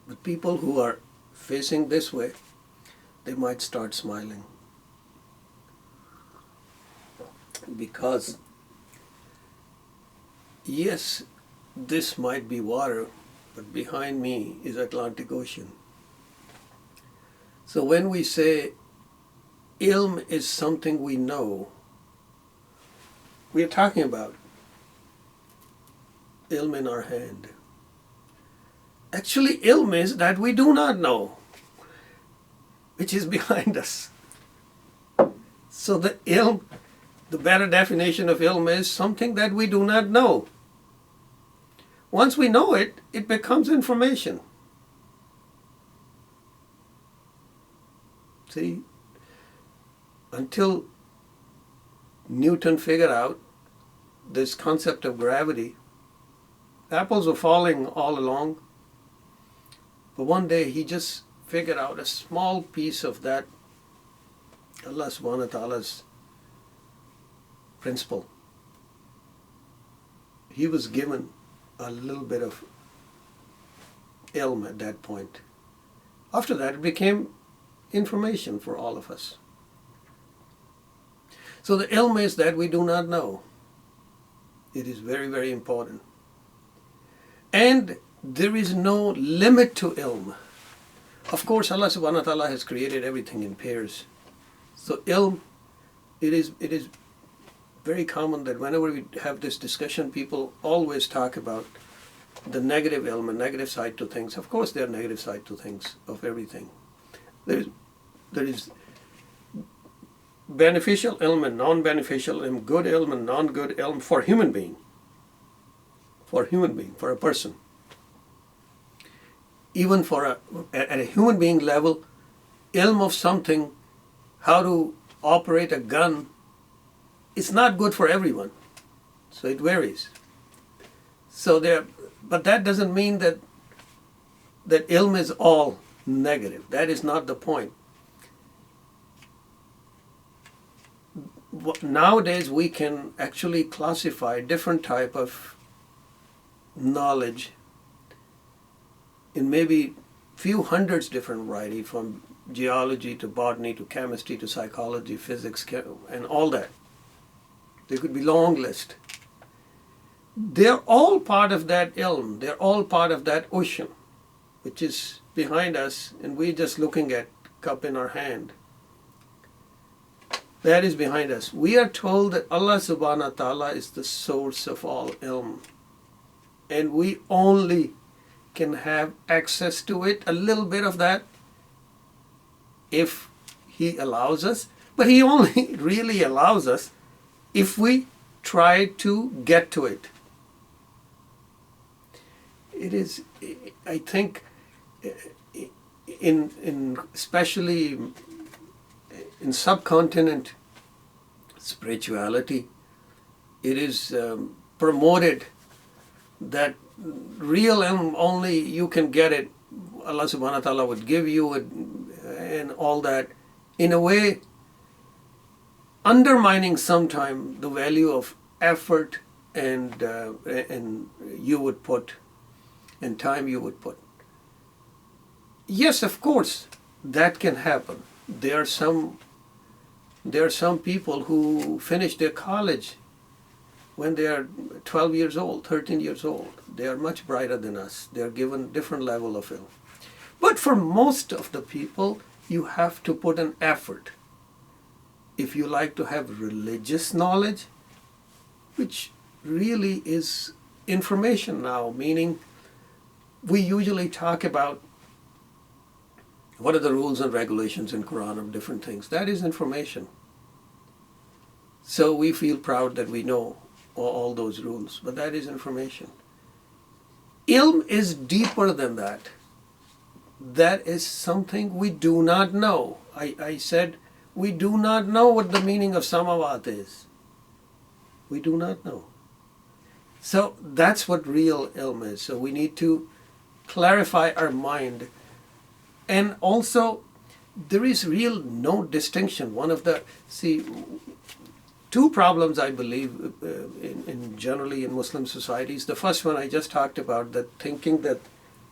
But people who are facing this way, they might start smiling. Because, yes, this might be water, but behind me is Atlantic Ocean. So when we say ilm is something we know, we are talking about ilm in our hand. Actually, ilm is that we do not know, which is behind us. So the ilm, the better definition of ilm is something that we do not know. Once we know it, it becomes information. See, until Newton figured out this concept of gravity, apples were falling all along, but one day he just figured out a small piece of that Allah subhanahu wa ta'ala's principle. He was given a little bit of ilm at that point. After that, it became information for all of us. So the ilm is that we do not know. It is very, very important. And there is no limit to ilm. Of course, Allah subhanahu wa ta'ala has created everything in pairs. So ilm, it is very common that whenever we have this discussion, people always talk about the negative ilm and negative side to things. Of course, there are negative side to things of everything. There is beneficial ilm and non-beneficial ilm, good ilm and non-good ilm for human being. For a person. Even at a human being level, ilm of something, how to operate a gun, it's not good for everyone. So it varies. But that doesn't mean that ilm is all negative. That is not the point. Nowadays we can actually classify different type of knowledge in maybe few hundreds different variety, from geology to botany to chemistry to psychology, physics, and all that. There could be long list. They're all part of that ilm. They're all part of that ocean, which is behind us, and we're just looking at cup in our hand. That is behind us. We are told that Allah subhanahu wa ta'ala is the source of all ilm. And we only can have access to it, a little bit of that, if He allows us. But He only really allows us if we try to get to it. It is, I think, especially in subcontinent spirituality, it is promoted that real ilm only you can get it, Allah subhanahu wa ta'ala would give you it, and all that, in a way undermining sometime the value of effort and you would put, and time you would put. Yes, of course, that can happen. There are some people who finish their college when they are 12 years old, 13 years old. They are much brighter than us. They are given different level of ilm. But for most of the people, you have to put an effort. If you like to have religious knowledge, which really is information now, meaning we usually talk about what are the rules and regulations in Quran of different things. That is information. So we feel proud that we know all those rules, but that is information. Ilm is deeper than that. That is something we do not know. I said we do not know what the meaning of samawat is. We do not know. So that's what real ilm is. So we need to clarify our mind. And also, there is real no distinction. Two problems I believe in generally in Muslim societies. The first one I just talked about, that thinking that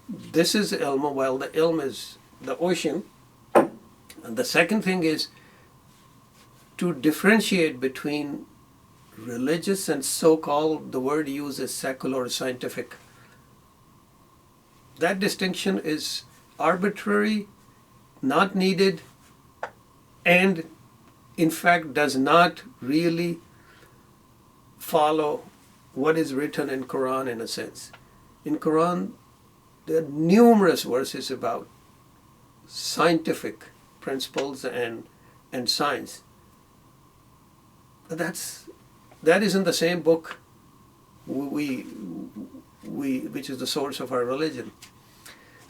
this is ilm, well, the ilm is the ocean. And the second thing is to differentiate between religious and so-called, the word used is secular or scientific. That distinction is arbitrary, not needed, and in fact does not really follow what is written in Quran in a sense. In Quran, there are numerous verses about scientific principles and science. But that is in the same book which is the source of our religion.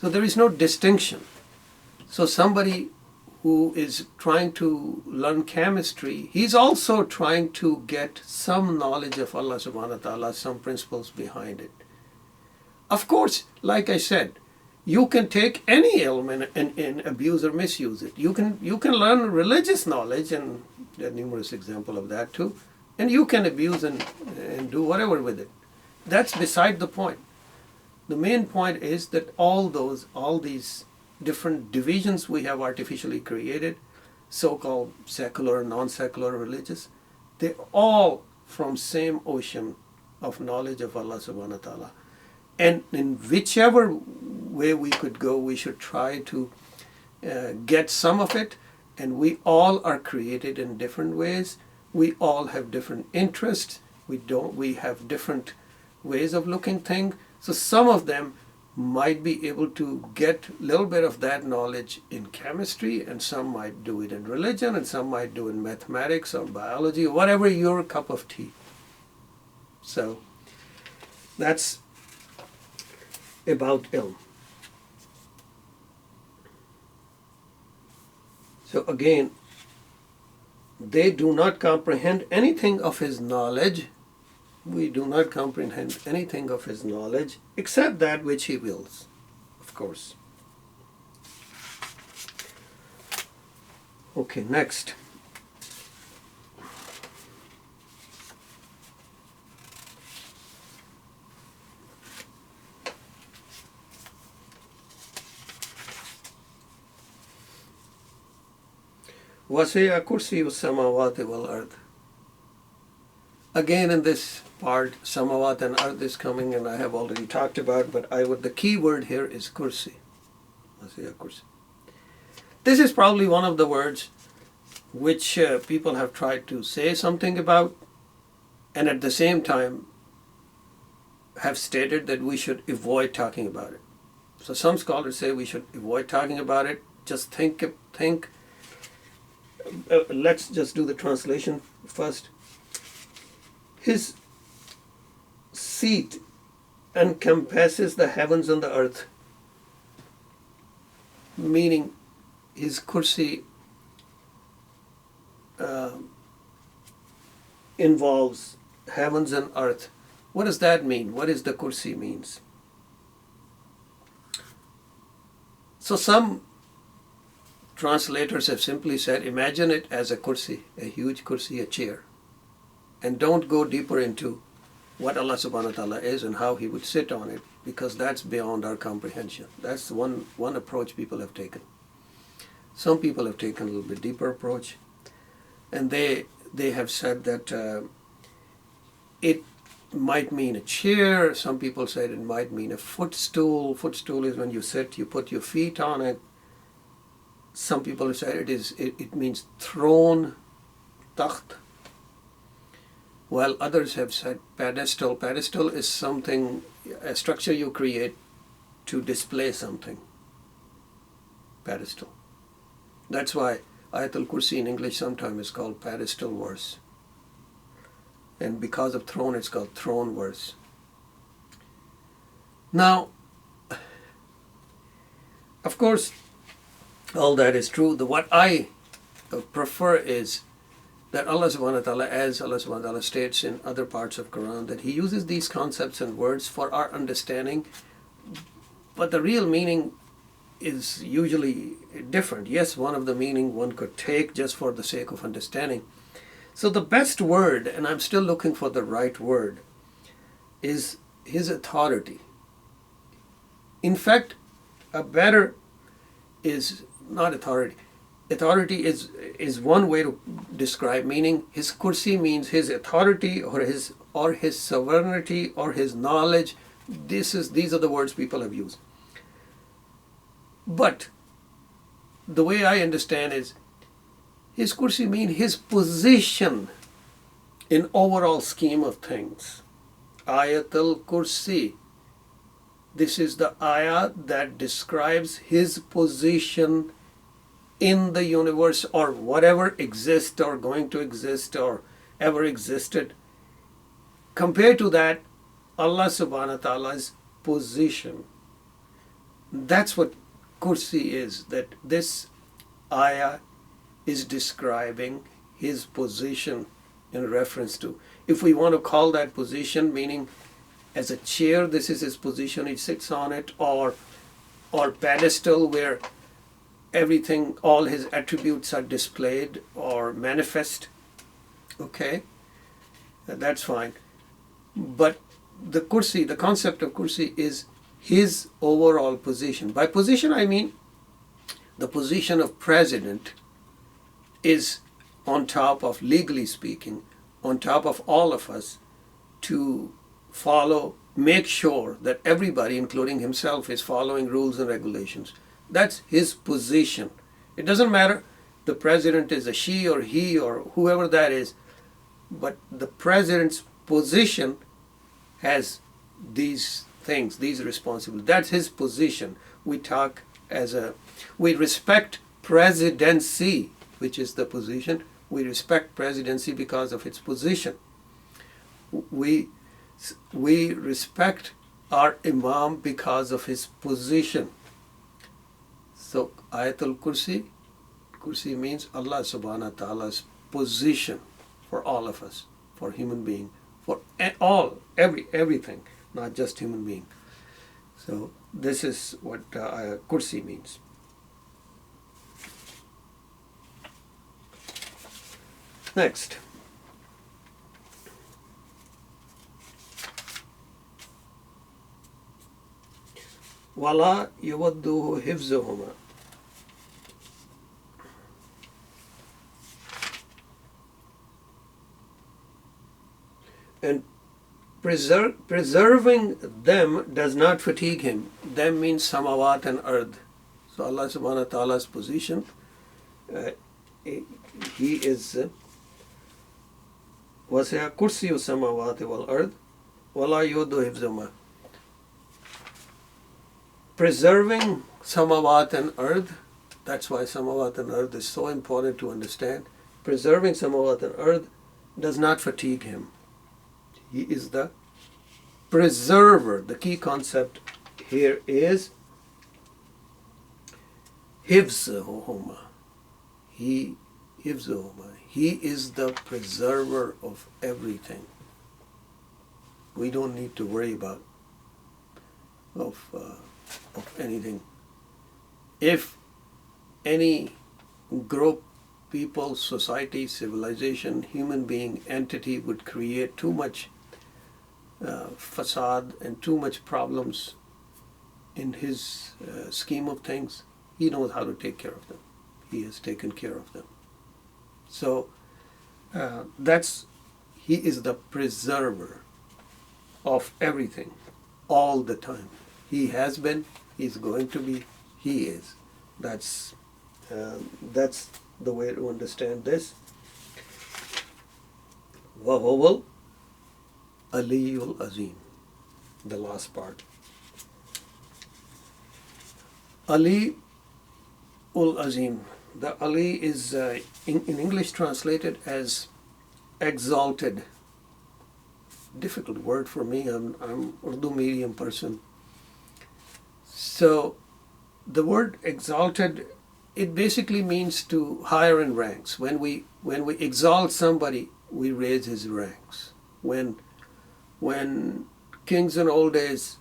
So there is no distinction. So somebody who is trying to learn chemistry, he's also trying to get some knowledge of Allah subhanahu wa ta'ala, some principles behind it. Of course, like I said, you can take any element and abuse or misuse it. You can learn religious knowledge, and there are numerous examples of that too, and you can abuse and do whatever with it. That's beside the point. The main point is that all these different divisions we have artificially created, so-called secular, non-secular, religious, they're all from same ocean of knowledge of Allah subhanahu wa ta'ala. And in whichever way we could go, we should try to get some of it. And we all are created in different ways. We all have different interests. We have different ways of looking things. So some of them might be able to get a little bit of that knowledge in chemistry, and some might do it in religion, and some might do it in mathematics or biology, or whatever your cup of tea. So that's about ilm. So again, they do not comprehend anything of his knowledge. We do not comprehend anything of his knowledge except that which he wills, of course. Okay, next. وَسِعَ كُرْسِيُّ السَّمَاوَاتِ وَالْأَرْضِ. Again, in this part, samawat and earth is coming, and I have already talked about, but the key word here is kursi. Kursi. This is probably one of the words which people have tried to say something about, and at the same time have stated that we should avoid talking about it. So some scholars say we should avoid talking about it. Just think. Let's just do the translation first. His seat encompasses the heavens and the earth, meaning his kursi involves heavens and earth. What does that mean? What is the kursi means? So some translators have simply said, imagine it as a kursi, a huge kursi, a chair. And don't go deeper into what Allah subhanahu wa ta'ala is and how he would sit on it, because that's beyond our comprehension. That's one approach people have taken. Some people have taken a little bit deeper approach, and they have said that it might mean a chair. Some people said it might mean a footstool. Footstool is when you sit, you put your feet on it. Some people have said it means throne, takht. While others have said pedestal. Pedestal is something, a structure you create to display something. Pedestal. That's why Ayat al-Kursi in English sometimes is called pedestal verse. And because of throne, it's called throne verse. Now, of course, all that is true. What I prefer is that Allah subhanahu wa ta'ala, as Allah subhanahu wa ta'ala states in other parts of Quran, that he uses these concepts and words for our understanding, but the real meaning is usually different. Yes, one of the meaning one could take just for the sake of understanding. So the best word, and I'm still looking for the right word, is his authority. In fact, a better is not authority. Authority is one way to describe, meaning his kursi means his authority or his sovereignty or his knowledge. These are the words people have used. But the way I understand is his kursi means his position in overall scheme of things. Ayatul Kursi. This is the ayat that describes his position in the universe, or whatever exists or going to exist or ever existed. Compared to that, Allah subhanahu wa ta'ala's position. That's what Kursi is, that this ayah is describing his position in reference to. If we want to call that position, meaning as a chair, this is his position, he sits on it, or pedestal where everything, all his attributes are displayed or manifest, okay, that's fine. But the Kursi, the concept of Kursi is his overall position. By position I mean the position of president is on top of, legally speaking, on top of all of us to follow, make sure that everybody, including himself, is following rules and regulations. That's his position. It doesn't matter the president is a she or he or whoever that is, but the president's position has these things, these responsibilities. That's his position. We respect presidency, which is the position. We respect presidency because of its position. We respect our Imam because of his position. So Ayatul Kursi, Kursi means Allah subhanahu wa ta'ala's position for all of us, for human being, for everything, not just human being. So this is what Kursi means. Next. وَلَا يُوَدُّهُ حِفْظُهُمَا. And preserving them does not fatigue him. Them means samawat and earth. So Allah subhanahu wa ta'ala's position, he is وَسِعَ كُرْسِيُّ السَّمَاوَاتِ وَالْأَرْضِ وَلَا يُؤُودُهُ حِفْظُهُمَا. Preserving samawat and earth, that's why samawat and earth is so important to understand. Preserving samawat and earth does not fatigue him. He is the preserver. The key concept here is hifzuhuma. He is the preserver of everything. We don't need to worry about of anything. If any group, people, society, civilization, human being, entity would create too much facade and too much problems in his scheme of things, he knows how to take care of them. He has taken care of them. So he is the preserver of everything all the time. He has been, he's going to be, he is. That's the way to understand this. وَهُوَ الْعَلِيُّ الْعَظِيمُ. The last part. Ali ul Azim. The Ali is in English translated as exalted. Difficult word for me. I'm Urdu medium person. So the word exalted, it basically means to higher in ranks. When we exalt somebody, we raise his ranks. When kings in old days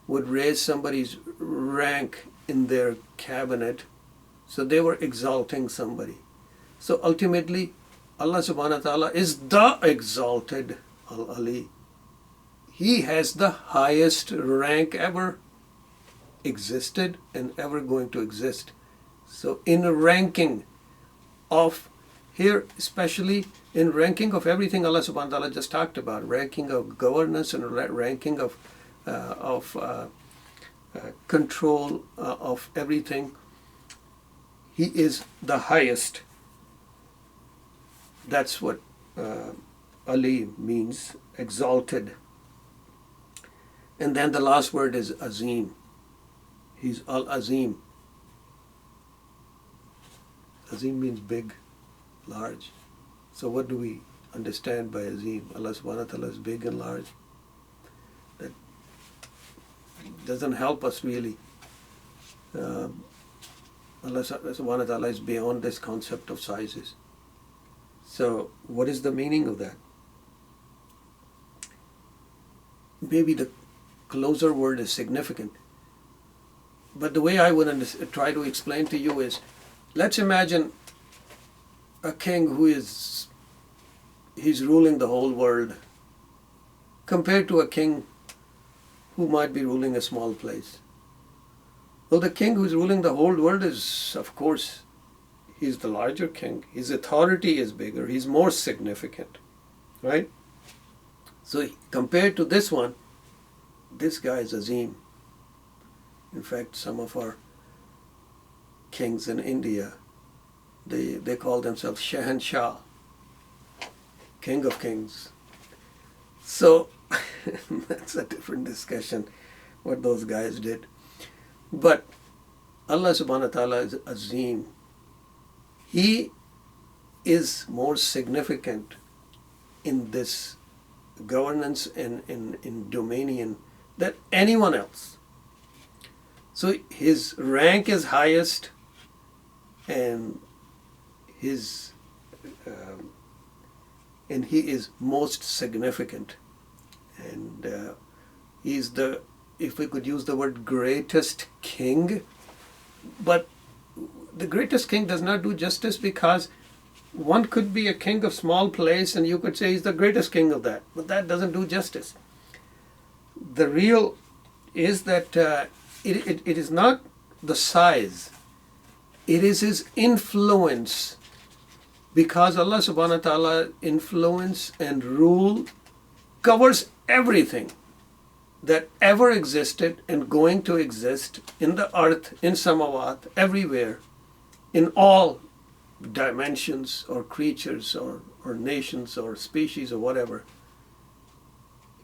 would raise somebody's rank in their cabinet, so they were exalting somebody. So ultimately, Allah subhanahu wa ta'ala is the exalted Al-Ali. He has the highest rank ever existed and ever going to exist. So in a ranking of here, especially in ranking of everything Allah subhanahu wa ta'ala just talked about, ranking of governance and ranking of control of everything, he is the highest. That's what Ali means, exalted. And then the last word is Azim. He's Al-Azim. Azim means big, large. So what do we understand by Azim? Allah subhanahu wa ta'ala is big and large. That doesn't help us really. Allah subhanahu wa ta'ala is beyond this concept of sizes. So what is the meaning of that? Maybe the closer word is significant. But the way I would try to explain to you is, let's imagine a king who he's ruling the whole world compared to a king who might be ruling a small place. Well, the king who's ruling the whole world is, of course, he's the larger king. His authority is bigger. He's more significant, right? So compared to this one, this guy is Azim. In fact, some of our kings in India, they call themselves Shahanshah, king of kings. So that's a different discussion, what those guys did. But Allah subhanahu wa ta'ala is Azim. He is more significant in this governance and in dominion than anyone else. So his rank is highest, and he is most significant, and he's the, if we could use the word, greatest king. But the greatest king does not do justice, because one could be a king of small place and you could say he's the greatest king of that, but that doesn't do justice. The real is that it is not the size, it is his influence, because Allah subhanahu wa ta'ala influence and rule covers everything that ever existed and going to exist in the earth, in samawat, everywhere, in all dimensions or creatures or nations or species or whatever.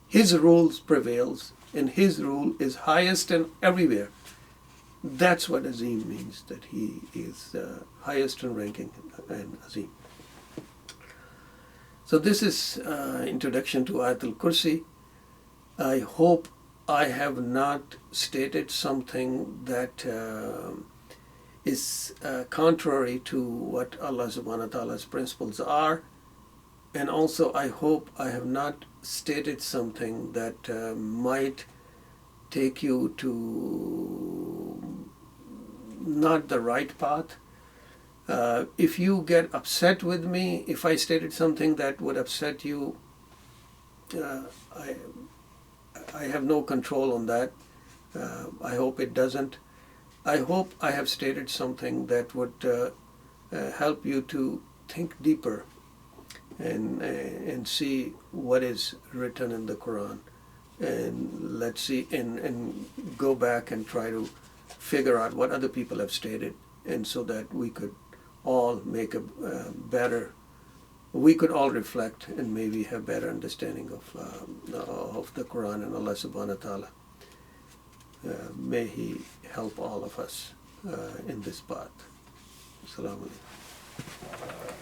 His rules prevails, and his rule is highest and everywhere. That's what Azim means, that he is highest in ranking and Azim. So this is introduction to Ayat al-Kursi. I hope I have not stated something that is contrary to what Allah subhanahu wa ta'ala's principles are. And also I hope I have not stated something that might take you to not the right path. If you get upset with me, if I stated something that would upset you, I have no control on that. I hope it doesn't. I hope I have stated something that would help you to think deeper and see what is written in the Quran, and let's see, and go back and try to figure out what other people have stated, and so that we could all make a better, we could all reflect and maybe have better understanding of the Quran and Allah subhanahu wa ta'ala. May He help all of us in this path. Assalamu alaikum.